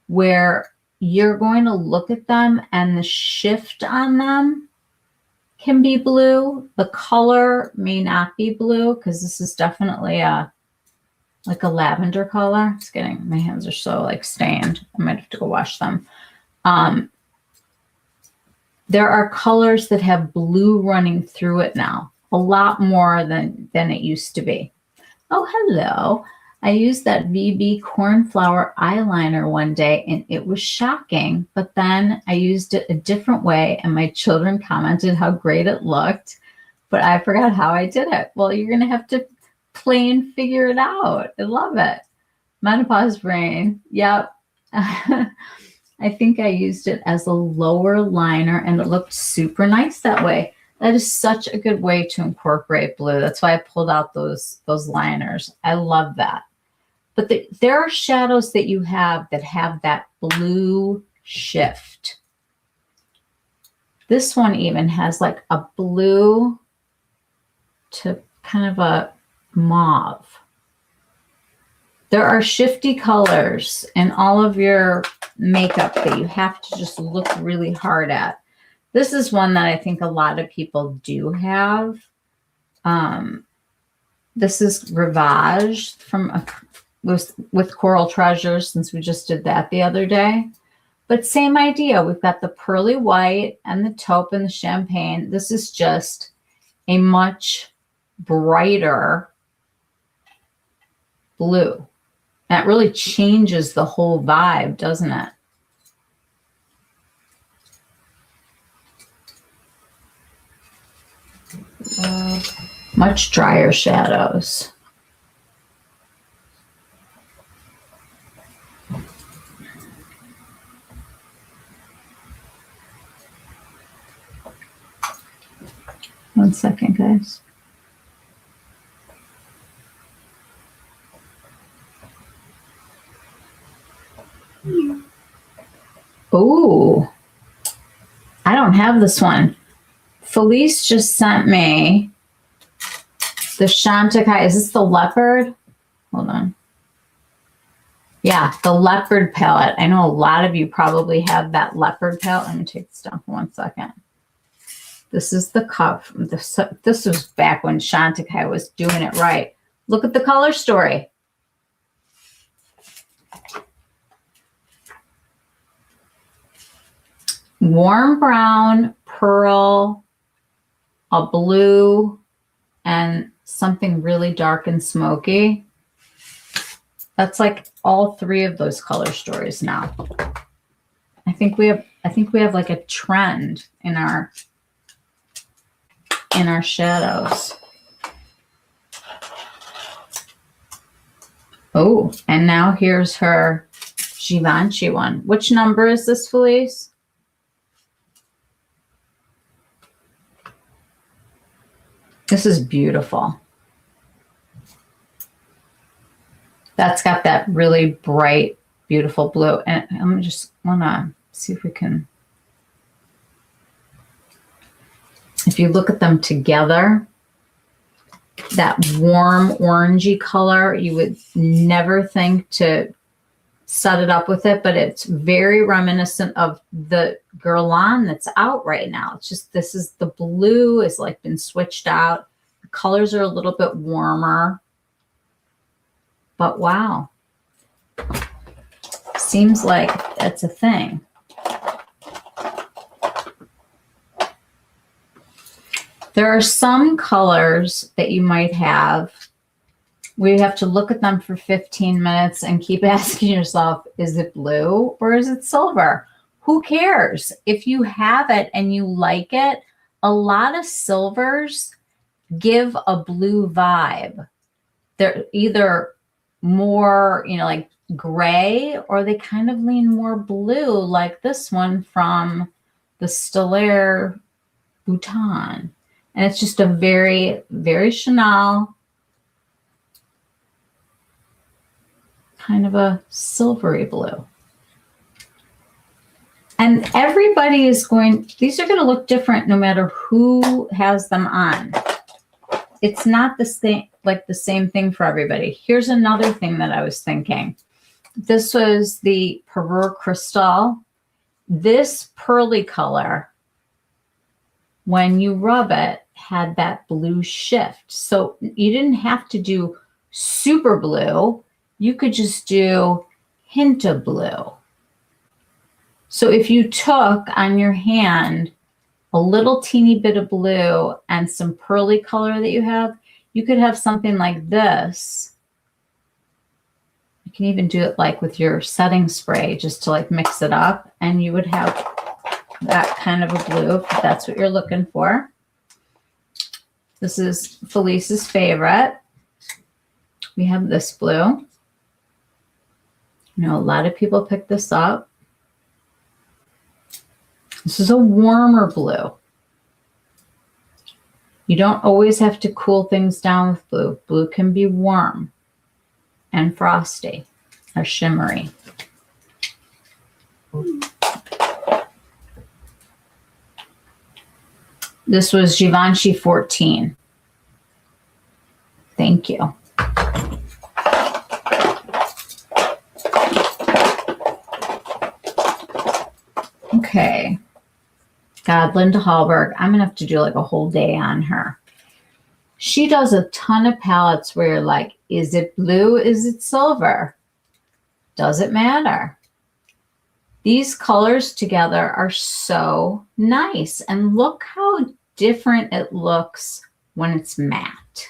where you're going to look at them and the shift on them can be blue. The color may not be blue because this is definitely like a lavender color. It's getting, my hands are so like stained. I might have to go wash them. There are colors that have blue running through it now, a lot more than it used to be. Oh, hello. I used that VB cornflower eyeliner one day and it was shocking, but then I used it a different way and my children commented how great it looked, but I forgot how I did it. Well, you're going to have to play and figure it out. I love it. Menopause brain. Yep. I think I used it as a lower liner and it looked super nice that way. That is such a good way to incorporate blue. That's why I pulled out those liners. I love that. But there are shadows that you have that have that blue shift. This one even has like a blue to kind of a mauve. There are shifty colors in all of your makeup that you have to just look really hard at. This is one that I think a lot of people do have. This is Rivage from with Coral Treasures, since we just did that the other day. But same idea. We've got the pearly white and the taupe and the champagne. This is just a much brighter blue. That really changes the whole vibe, doesn't it? Much drier shadows. One second, guys. Oh, I don't have this one. Felice just sent me the Chantecaille. Is this the leopard? Hold on. Yeah, the leopard palette. I know a lot of you probably have that leopard palette. Let me take this down for 1 second. This is the cup. This was back when Chantecaille was doing it right. Look at the color story. Warm brown, pearl, a blue, and something really dark and smoky. That's like all three of those color stories now. I think we have like a trend in our shadows. Oh, and now here's her Givenchy one. Which number is this, Felice? This is beautiful. That's got that really bright, beautiful blue. And I'm just want to see if we can. If you look at them together, that warm orangey color, you would never think to set it up with it, but it's very reminiscent of the Guerlain that's out right now. It's just, this is the blue is like been switched out. The colors are a little bit warmer, but wow. Seems like it's a thing. There are some colors that you might have where you have to look at them for 15 minutes and keep asking yourself, is it blue or is it silver? Who cares? If you have it and you like it, a lot of silvers give a blue vibe. They're either more, like gray, or they kind of lean more blue, like this one from the Stellaire Bouton. And it's just a very, very Chanel, kind of a silvery blue. And everybody is these are going to look different no matter who has them on. It's not the same thing for everybody. Here's another thing that I was thinking. This was the Perur Crystal. This pearly color, when you rub it, had that blue shift. So you didn't have to do super blue. You could just do hint of blue. So if you took on your hand a little teeny bit of blue and some pearly color that you have, you could have something like this. You can even do it like with your setting spray, just to like mix it up, and you would have that kind of a blue if that's what you're looking for. This is Felice's favorite. We have this blue. I know a lot of people pick this up. This is a warmer blue. You don't always have to cool things down with blue. Blue can be warm and frosty or shimmery. This was Givenchy 14. Thank you. Okay. God, Linda Hallberg, I'm going to have to do like a whole day on her. She does a ton of palettes where you're like, is it blue? Is it silver? Does it matter? These colors together are so nice. And look how different it looks when it's matte.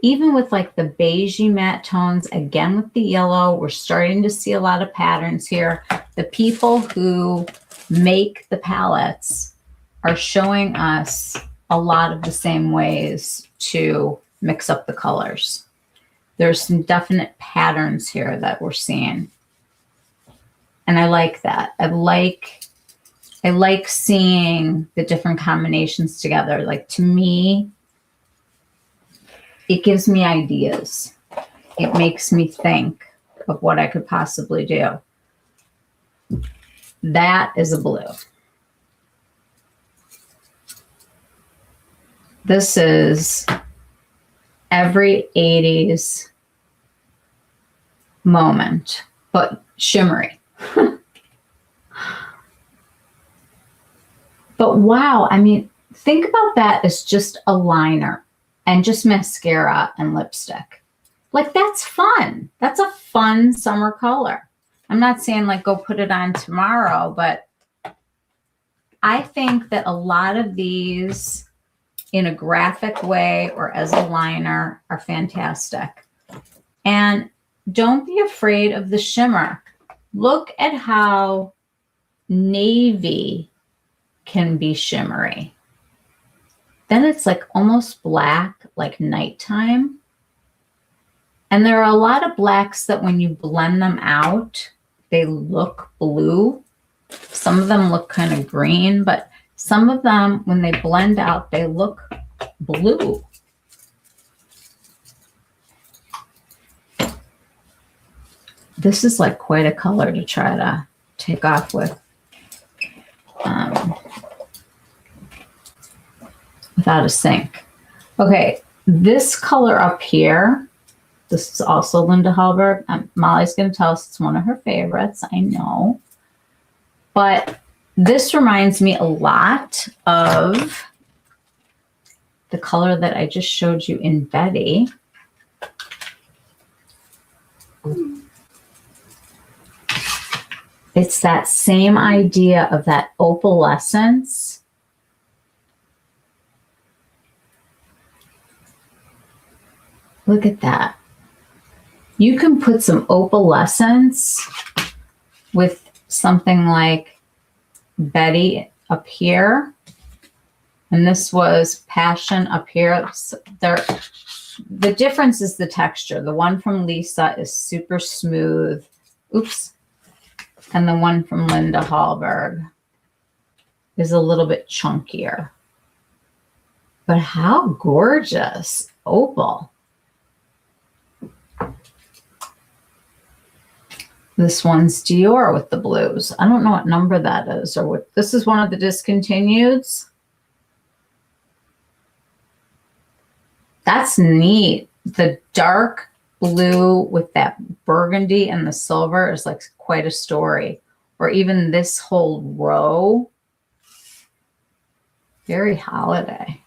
Even with like the beigey matte tones, again with the yellow, we're starting to see a lot of patterns here. The people who make the palettes are showing us a lot of the same ways to mix up the colors. There's some definite patterns here that we're seeing. And I like that. I like seeing the different combinations together. Like, to me, it gives me ideas. It makes me think of what I could possibly do. That is a blue. This is every 80s moment, but shimmery. But wow, I mean, think about that as just a liner and just mascara and lipstick. Like, that's fun. That's a fun summer color. I'm not saying like go put it on tomorrow, but I think that a lot of these in a graphic way or as a liner are fantastic. And don't be afraid of the shimmer. Look at how navy can be shimmery. Then it's like almost black, like nighttime. And there are a lot of blacks that when you blend them out, they look blue. Some of them look kind of green, but some of them, when they blend out, they look blue. This is like quite a color to try to take off with without a sink. Okay, this color up here, this is also Linda Hallberg. Molly's going to tell us it's one of her favorites, I know. But this reminds me a lot of the color that I just showed you in Betty. It's that same idea of that opalescence. Look at that. You can put some opalescence with something like Betty up here. And this was Passion up here. The difference is the texture. The one from Lisa is super smooth. Oops. And the one from Linda Hallberg is a little bit chunkier. But how gorgeous. Opal. This one's Dior with the blues. I don't know what number that is, or what. This is one of the discontinueds. That's neat. The dark blue with that burgundy and the silver is like quite a story. Or even this whole row. Very holiday.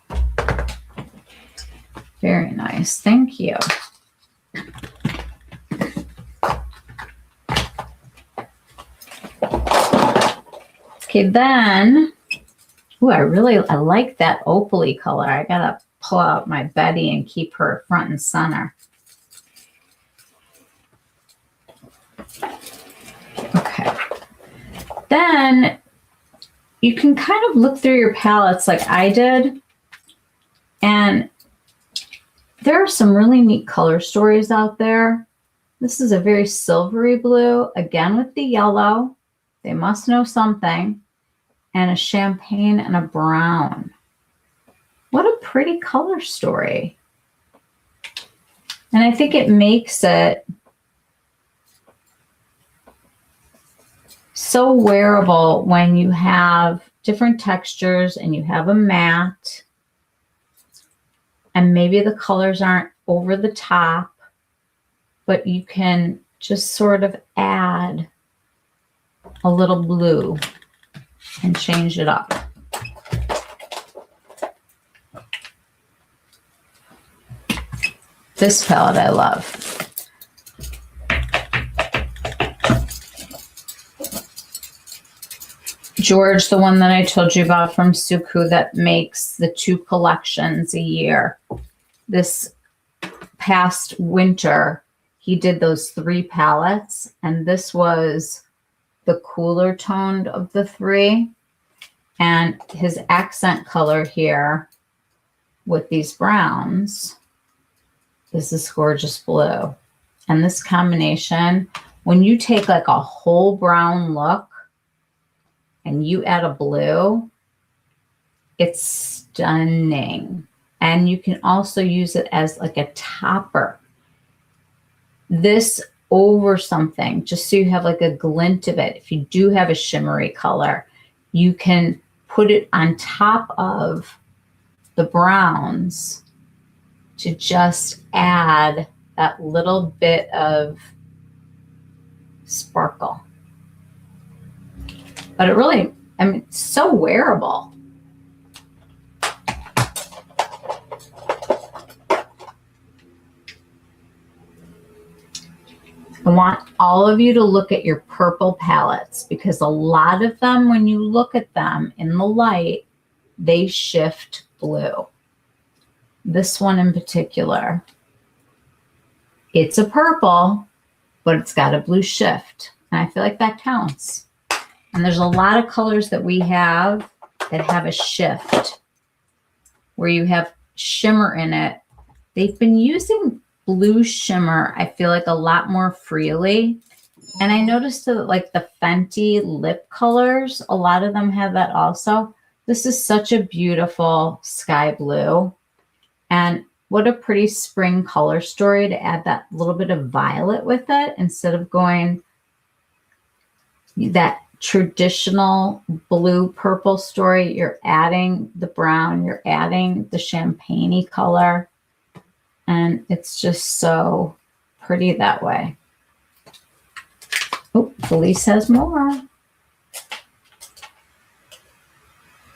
Very nice. Thank you. Okay, then, ooh, I like that opaly color. I gotta pull out my Betty and keep her front and center. Okay. Then you can kind of look through your palettes like I did, and there are some really neat color stories out there. This is a very silvery blue, again with the yellow. They must know something. And a champagne and a brown. What a pretty color story. And I think it makes it so wearable when you have different textures and you have a matte. And maybe the colors aren't over the top, but you can just sort of add a little blue and change it up. This palette I love. George, the one that I told you about from Suku that makes the 2 collections a year. This past winter, he did those 3 palettes, and this was the cooler toned of the 3. And his accent color here with these browns is this gorgeous blue. And this combination, when you take like a whole brown look and you add a blue, it's stunning. And you can also use it as like a topper. This over something, just so you have like a glint of it. If you do have a shimmery color, you can put it on top of the browns to just add that little bit of sparkle. But it really, I mean, it's so wearable. I want all of you to look at your purple palettes, because a lot of them, when you look at them in the light, they shift blue. This one in particular, it's a purple, but it's got a blue shift. And I feel like that counts. And there's a lot of colors that we have that have a shift where you have shimmer in it. They've been using blue shimmer, I feel like, a lot more freely. And I noticed that like the Fenty lip colors, a lot of them have that also. This is such a beautiful sky blue. And what a pretty spring color story to add that little bit of violet with it instead of going that traditional blue purple story. You're adding the brown, you're adding the champagne-y color, and it's just so pretty that way. Oh, Felice has more.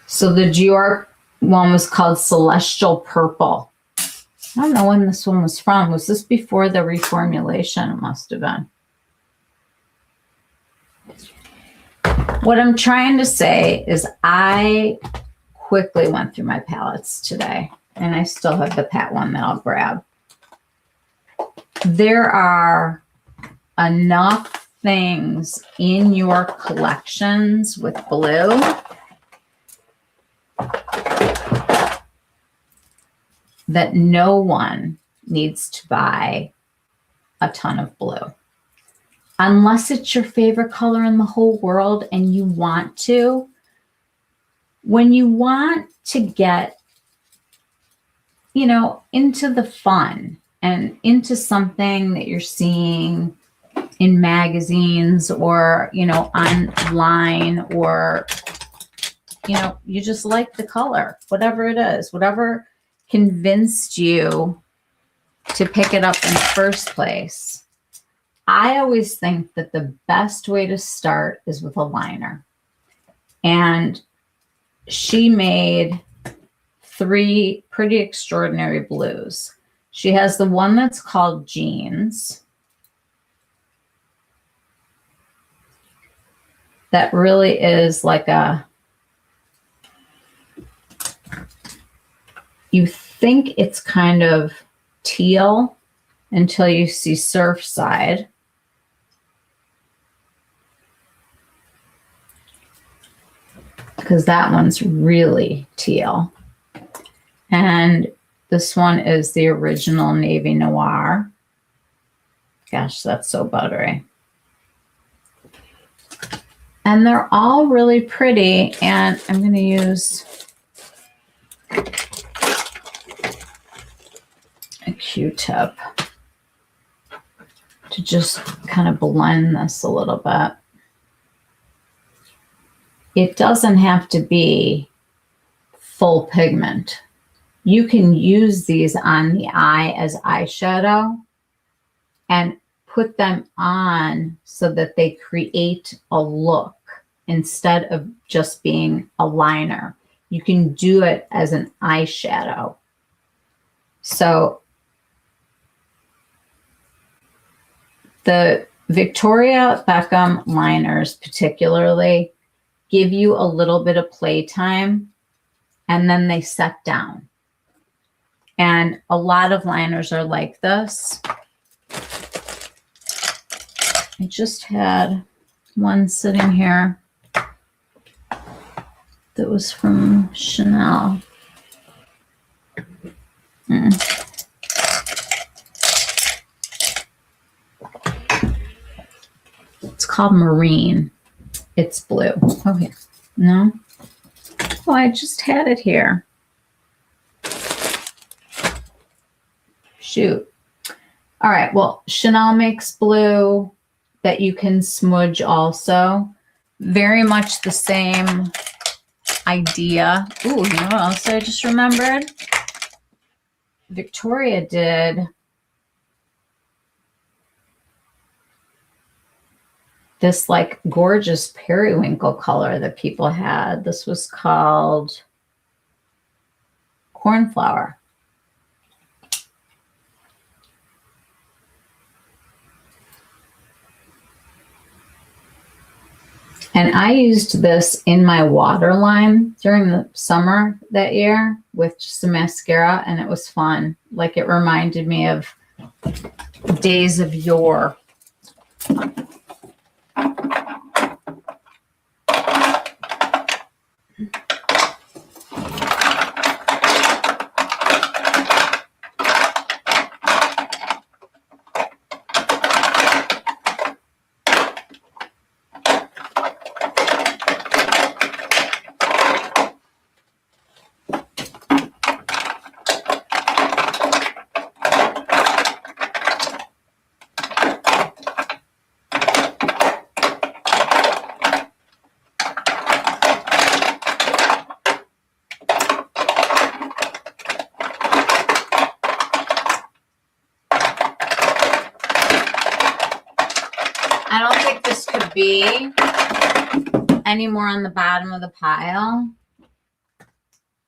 So the Dior one was called Celestial Purple. I don't know when this one was from. Was this before the reformulation? It must have been. What I'm trying to say is I quickly went through my palettes today, and I still have the Pat one that I'll grab. There are enough things in your collections with blue that no one needs to buy a ton of blue. Unless it's your favorite color in the whole world and you want to. When you want to get, you know, into the fun and into something that you're seeing in magazines or, you know, online, or, you know, you just like the color, whatever it is, whatever convinced you to pick it up in the first place. I always think that the best way to start is with a liner. And she made 3 pretty extraordinary blues. She has the one that's called Jeans. That really is like a, you think it's kind of teal until you see Surfside. Because that one's really teal. And this one is the original Navy Noir. Gosh, that's so buttery. And they're all really pretty. And I'm going to use a Q-tip to just kind of blend this a little bit. It doesn't have to be full pigment. you can use these on the eye as eyeshadow and put them on so that they create a look instead of just being a liner. You can do it as an eyeshadow. So the Victoria Beckham liners particularly give you a little bit of playtime and then they set down. And a lot of liners are like this. I just had one sitting here that was from Chanel. It's called Marine. It's blue. Oh, yeah. No? Oh, I just had it here. Shoot. All right. Well, Chanel makes blue that you can smudge also. Very much the same idea. Ooh, you know what else I just remembered? Victoria did this like gorgeous periwinkle color that people had. This was called Cornflower. And I used this in my waterline during the summer that year with just a mascara, and it was fun. Like it reminded me of days of yore. I don't think this could be any more on the bottom of the pile,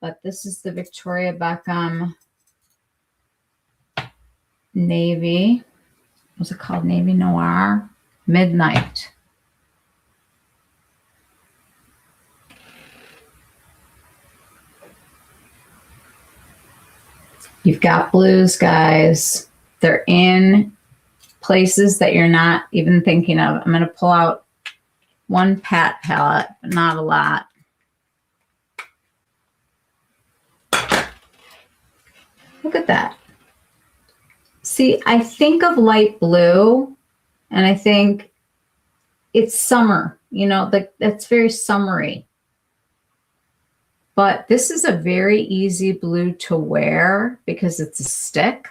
but this is the Victoria Beckham Navy. What's it called? Navy Noir Midnight. You've got blues, guys. They're in places that you're not even thinking of. I'm going to pull out one pat palette, but not a lot. Look at that. See, I think of light blue and I think it's summer, you know, that's very summery. But this is a very easy blue to wear because it's a stick.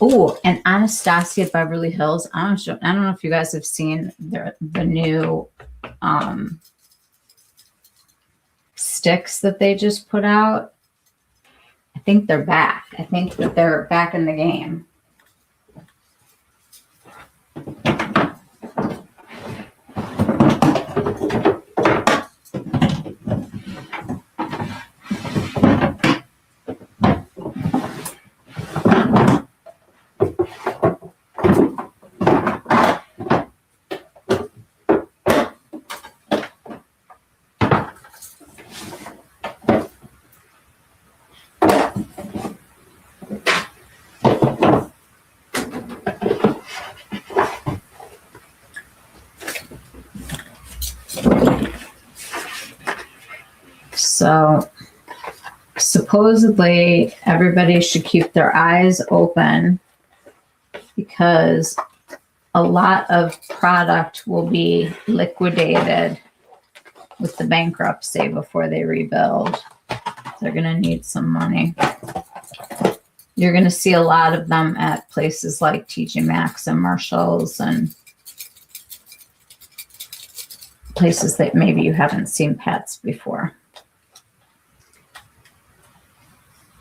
Oh, and Anastasia Beverly Hills. I don't know if you guys have seen the new sticks that they just put out. I think they're back. I think that they're back in the game. So supposedly everybody should keep their eyes open because a lot of product will be liquidated with the bankruptcy before they rebuild. They're going to need some money. You're going to see a lot of them at places like TJ Maxx and Marshalls and places that maybe you haven't seen pets before.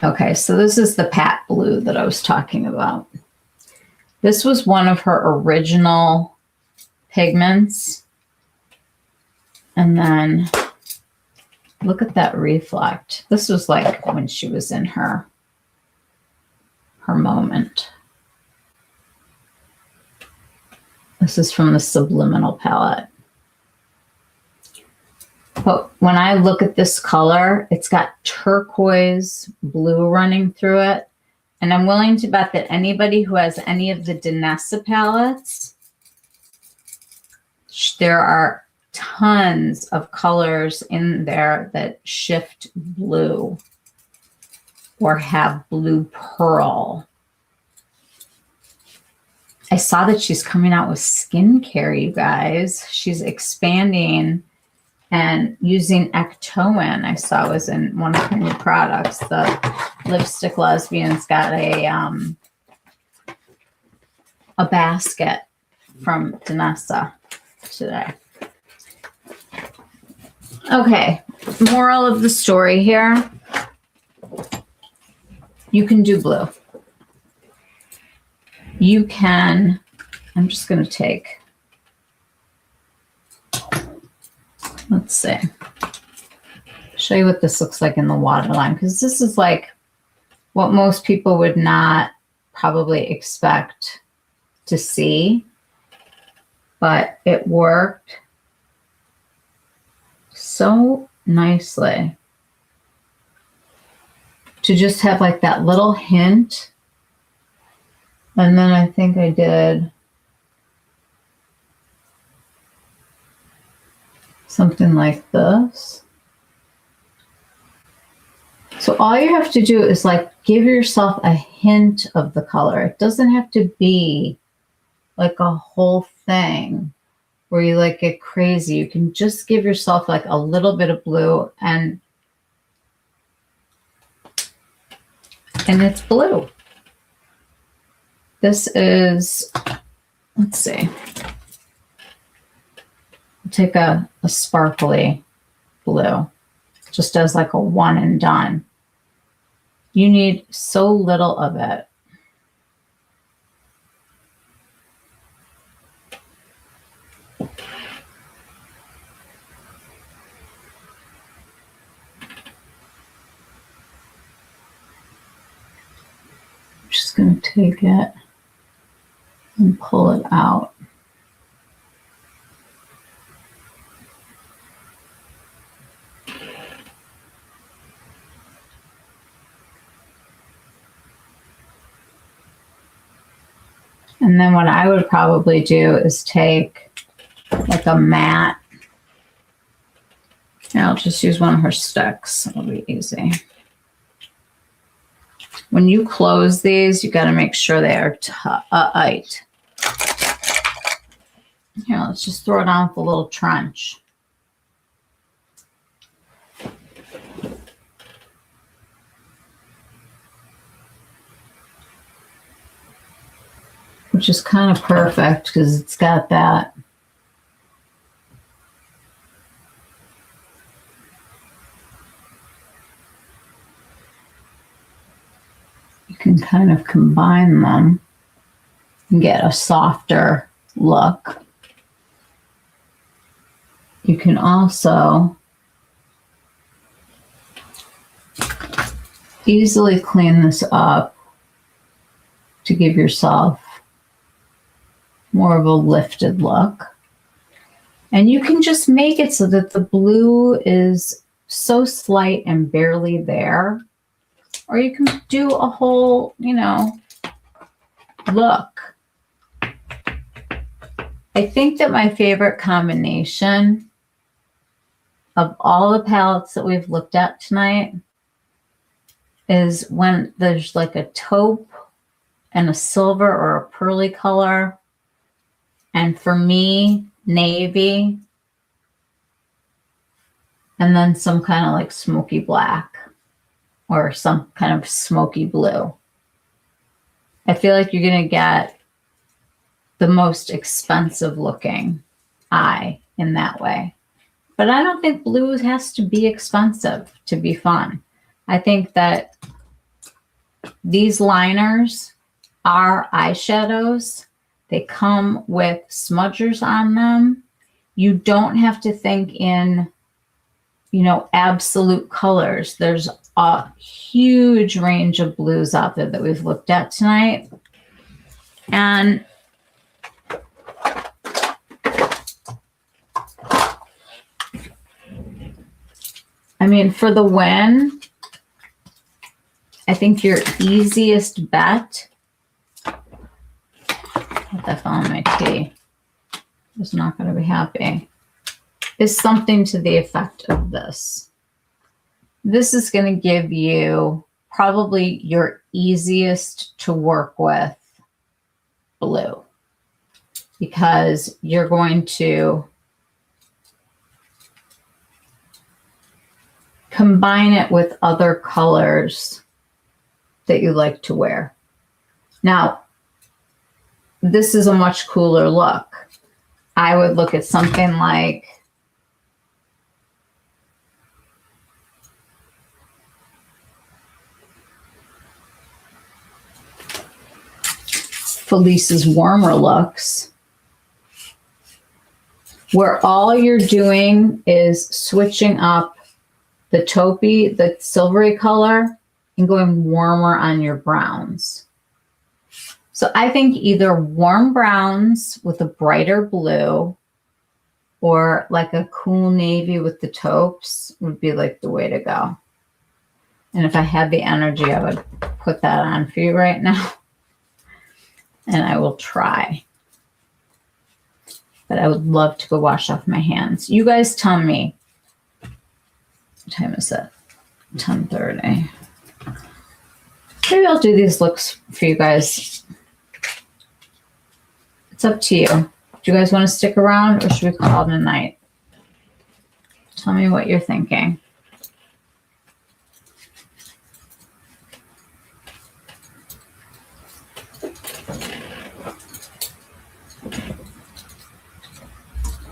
Okay, so this is the pat blue that I was talking about. This was one of her original pigments. And then look at that reflect. This was like when she was in her moment. This is from the Subliminal palette. But when I look at this color, it's got turquoise blue running through it. And I'm willing to bet that anybody who has any of the Danessa palettes, there are tons of colors in there that shift blue or have blue pearl. I saw that she's coming out with skincare, you guys. She's expanding and using Ectoin, I saw was in one of her new products. The Lipstick Lesbian's got a basket from Danessa today. Okay, moral of the story here. You can do blue. You can, I'm just going to take, let's see, show you what this looks like in the waterline, because this is like what most people would not probably expect to see, but it worked so nicely to just have like that little hint. And then I think I did something like this. So all you have to do is like give yourself a hint of the color. It doesn't have to be like a whole thing where you like get crazy. You can just give yourself like a little bit of blue and it's blue. This is, let's see. Take a sparkly blue, just as like a one and done. You need so little of it. I'm just going to take it and pull it out. And then what I would probably do is take like a matte. And I'll just use one of her sticks. It'll be easy. When you close these, you got to make sure they are tight. Here, let's just throw it on with a little trench. Which is kind of perfect because it's got that. You can kind of combine them and get a softer look. You can also easily clean this up to give yourself more of a lifted look. And you can just make it so that the blue is so slight and barely there. Or you can do a whole, look. I think that my favorite combination of all the palettes that we've looked at tonight is when there's like a taupe and a silver or a pearly color. And for me, navy. And then some kind of like smoky black or some kind of smoky blue. I feel like you're going to get the most expensive looking eye in that way. But I don't think blue has to be expensive to be fun. I think that these liners are eyeshadows. They come with smudgers on them. You don't have to think in, you know, absolute colors. There's a huge range of blues out there that we've looked at tonight. And I mean, for the win, I think your easiest bet, what that fell on my tea, is not going to be happy, is something to the effect of this. This is going to give you probably your easiest to work with blue, because you're going to combine it with other colors that you like to wear. Now, this is a much cooler look. I would look at something like Felice's warmer looks, where all you're doing is switching up the taupey, the silvery color, and going warmer on your browns. So I think either warm browns with a brighter blue or like a cool navy with the taupes would be like the way to go. And if I had the energy, I would put that on for you right now. And I will try. But I would love to go wash off my hands. You guys tell me. What time is it? 10:30. Maybe I'll do these looks for you guys. It's up to you. Do you guys want to stick around, or should we call it a night? Tell me what you're thinking.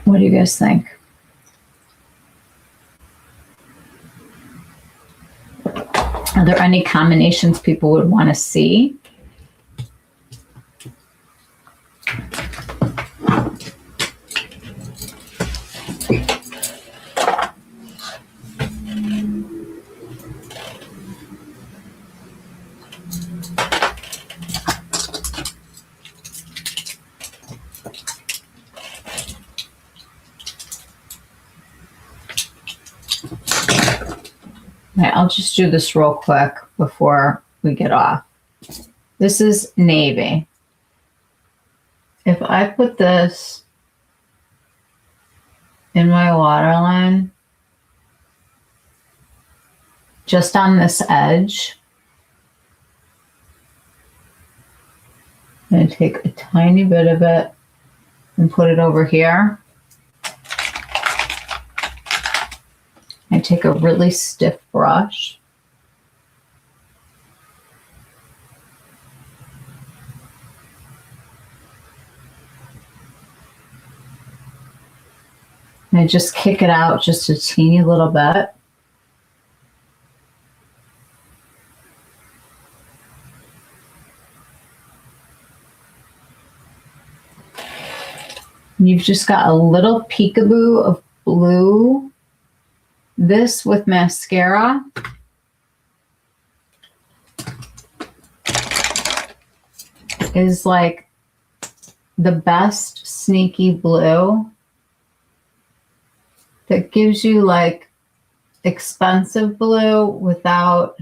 What do you guys think? Are there any combinations people would want to see? Okay, I'll just do this real quick before we get off. This is navy. If I put this in my waterline, just on this edge, I'm going to take a tiny bit of it and put it over here. I take a really stiff brush. And I just kick it out just a teeny little bit. And you've just got a little peekaboo of blue. This with mascara is like the best sneaky blue that gives you like expensive blue without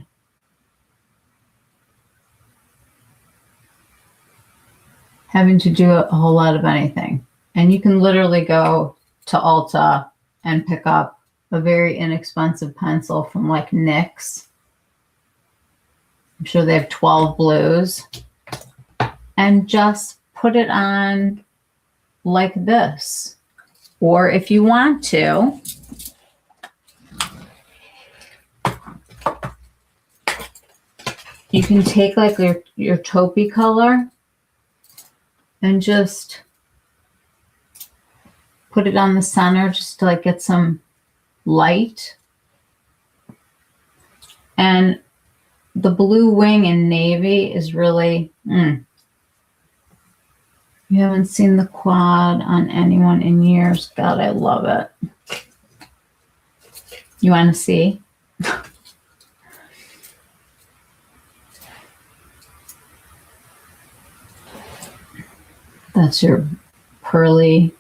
having to do a whole lot of anything. And you can literally go to Ulta and pick up a very inexpensive pencil from like NYX. I'm sure they have 12 blues. And just put it on like this. Or if you want to, you can take like your taupey color and just put it on the center just to like get some light. And the blue wing in navy is really, you haven't seen the quad on anyone in years. God, I love it. You want to see? That's your pearly.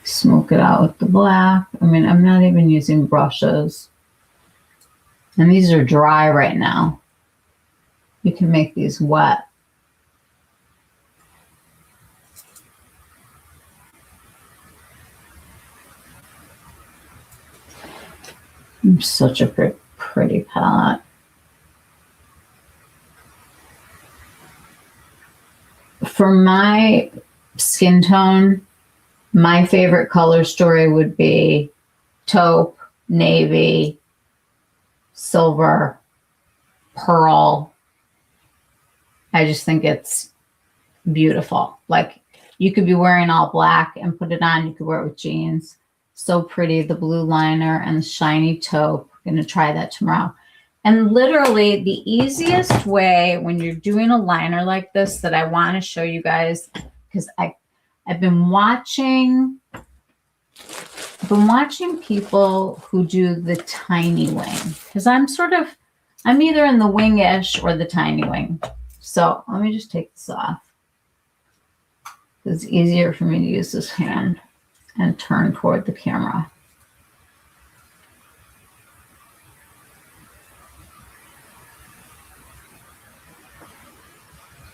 Smoke it out with the black. I mean, I'm not even using brushes. And these are dry right now. You can make these wet. Such a pretty palette. For my skin tone, my favorite color story would be taupe, navy, silver, pearl. I just think it's beautiful. Like, you could be wearing all black and put it on. You could wear it with jeans. So pretty, the blue liner and the shiny taupe. I'm going to try that tomorrow. And literally the easiest way when you're doing a liner like this that I want to show you guys, because I've been watching people who do the tiny wing, because I'm either in the wing-ish or the tiny wing. So let me just take this off. It's easier for me to use this hand and turn toward the camera.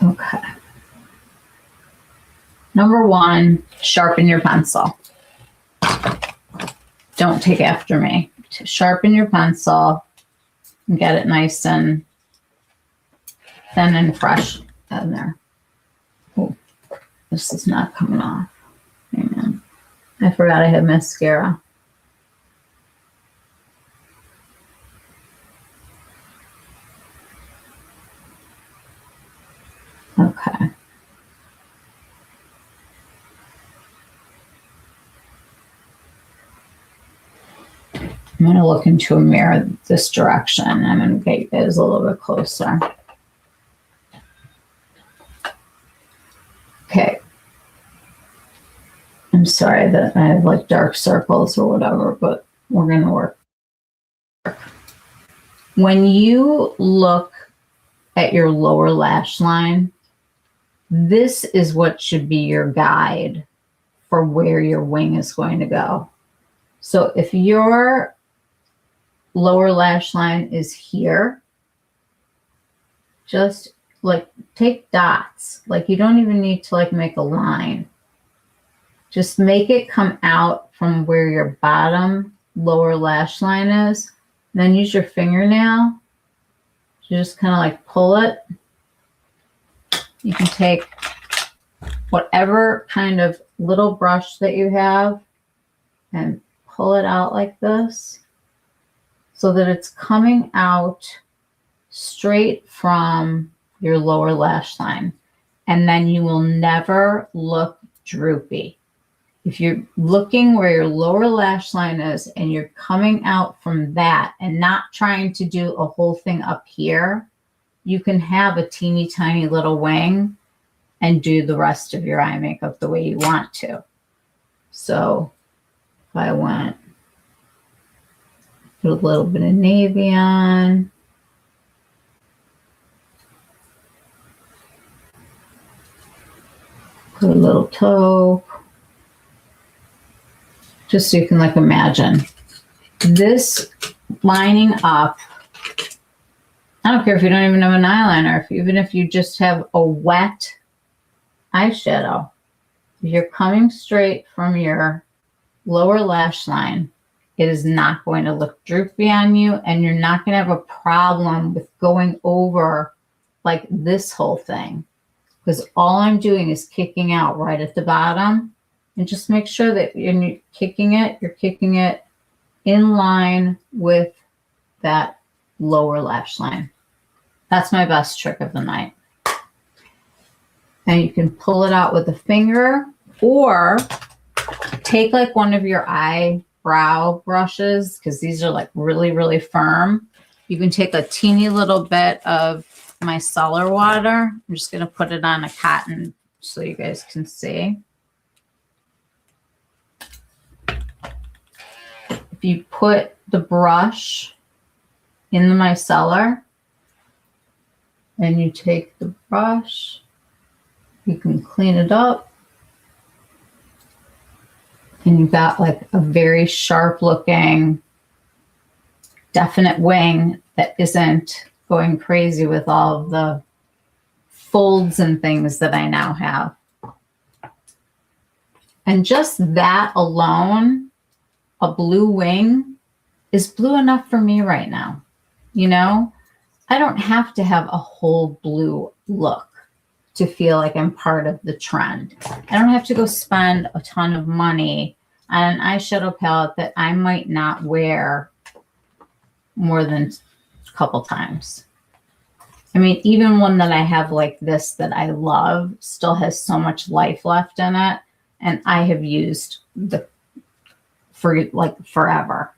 Okay. Number one, sharpen your pencil. Don't take after me. Sharpen your pencil and get it nice and thin and fresh in there. Oh, this is not coming off. Hang on. I forgot I had mascara. Okay. I'm going to look into a mirror this direction. I'm going to get you guys a little bit closer. Okay. I'm sorry that I have like dark circles or whatever, but we're going to work. When you look at your lower lash line, this is what should be your guide for where your wing is going to go. So if your lower lash line is here, just like take dots. Like, you don't even need to like make a line. Just make it come out from where your bottom lower lash line is. Then use your fingernail to just kind of like pull it. You can take whatever kind of little brush that you have and pull it out like this so that it's coming out straight from your lower lash line. And then you will never look droopy. If you're looking where your lower lash line is and you're coming out from that and not trying to do a whole thing up here, you can have a teeny tiny little wing and do the rest of your eye makeup the way you want to. So if I went, put a little bit of navy on. Put a little taupe. Just so you can like imagine. This lining up, I don't care if you don't even have an eyeliner, even if you just have a wet eyeshadow. If you're coming straight from your lower lash line, it is not going to look droopy on you, and you're not going to have a problem with going over like this whole thing, because all I'm doing is kicking out right at the bottom. And just make sure that when you're kicking it in line with that lower lash line. That's my best trick of the night. And you can pull it out with a finger, or take like one of your eyebrow brow brushes, because these are like really, really firm, you can take a teeny little bit of my cellar water. I'm just going to put it on a cotton so you guys can see. If you put the brush in the micellar and you take the brush, you can clean it up. And you've got like a very sharp looking, definite wing that isn't going crazy with all of the folds and things that I now have. And just that alone, a blue wing, is blue enough for me right now. You know, I don't have to have a whole blue look to feel like I'm part of the trend. I don't have to go spend a ton of money on an eyeshadow palette that I might not wear more than a couple times. I mean, even one that I have like this that I love still has so much life left in it, and I have used for like forever.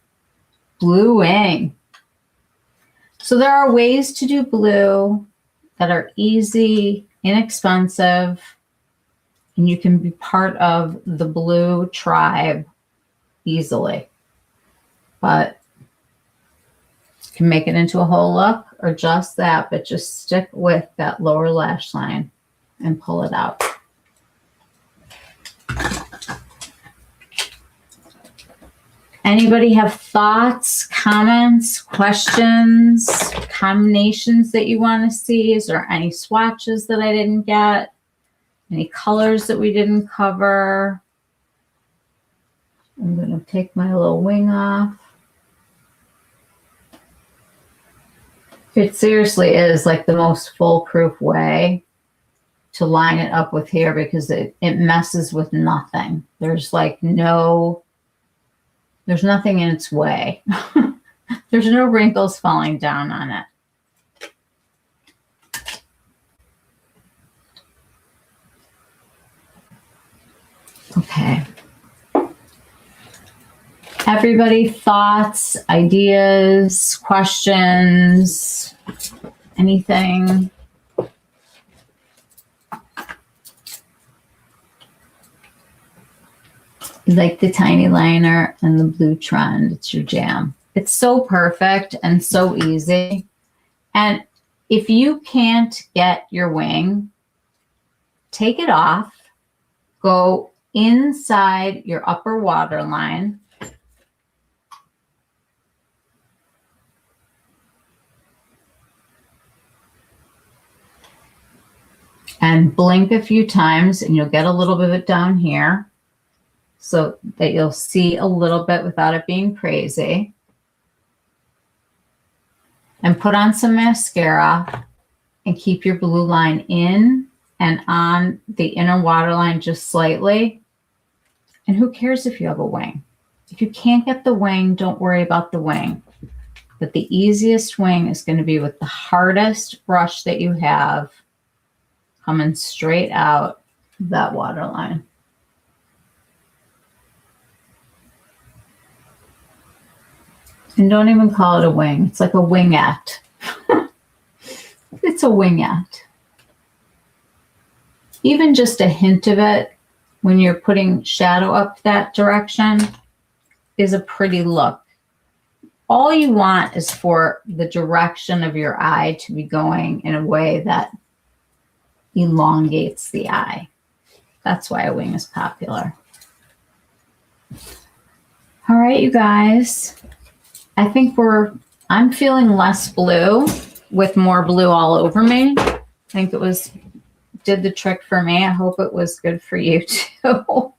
Blue wing. So there are ways to do blue that are easy, inexpensive, and you can be part of the blue tribe easily. But you can make it into a whole look or just that, but just stick with that lower lash line and pull it out. Anybody have thoughts, comments, questions, combinations that you want to see? Is there any swatches that I didn't get? Any colors that we didn't cover? I'm going to take my little wing off. It seriously is like the most foolproof way to line it up with here, because it messes with nothing. There's like there's nothing in its way. There's no wrinkles falling down on it. Okay. Everybody, thoughts, ideas, questions, anything? You like the tiny liner and the blue trend. It's your jam. It's so perfect and so easy. And if you can't get your wing, take it off, go inside your upper waterline, and blink a few times, and you'll get a little bit of it down here so that you'll see a little bit without it being crazy. And put on some mascara and keep your blue line in and on the inner waterline just slightly. And who cares if you have a wing? If you can't get the wing, don't worry about the wing. But the easiest wing is going to be with the hardest brush that you have, coming straight out that waterline. And don't even call it a wing. It's like a wingette. It's a wingette. Even just a hint of it when you're putting shadow up that direction is a pretty look. All you want is for the direction of your eye to be going in a way that elongates the eye. That's why a wing is popular. All right, you guys. I think I'm feeling less blue with more blue all over me. I think it did the trick for me. I hope it was good for you too.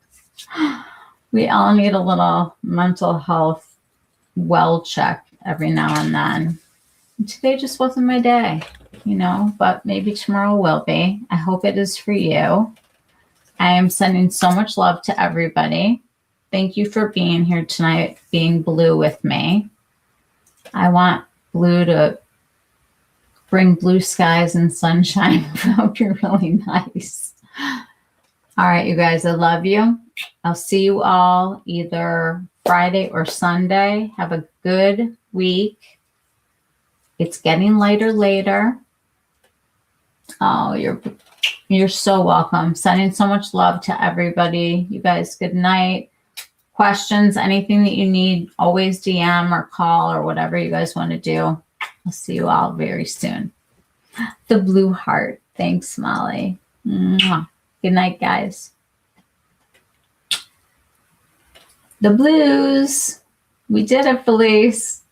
We all need a little mental health well check every now and then. Today just wasn't my day, but maybe tomorrow will be. I hope it is for you. I am sending so much love to everybody. Thank you for being here tonight, being blue with me. I want blue to bring blue skies and sunshine. That would be really nice. All right, you guys, I love you. I'll see you all either Friday or Sunday. Have a good week. It's getting lighter later. Oh, you're so welcome. Sending so much love to everybody. You guys, good night. Questions, anything that you need, always DM or call or whatever you guys want to do. I'll see you all very soon. The blue heart. Thanks, Molly. Mwah. Good night, guys. The blues. We did it, Felice.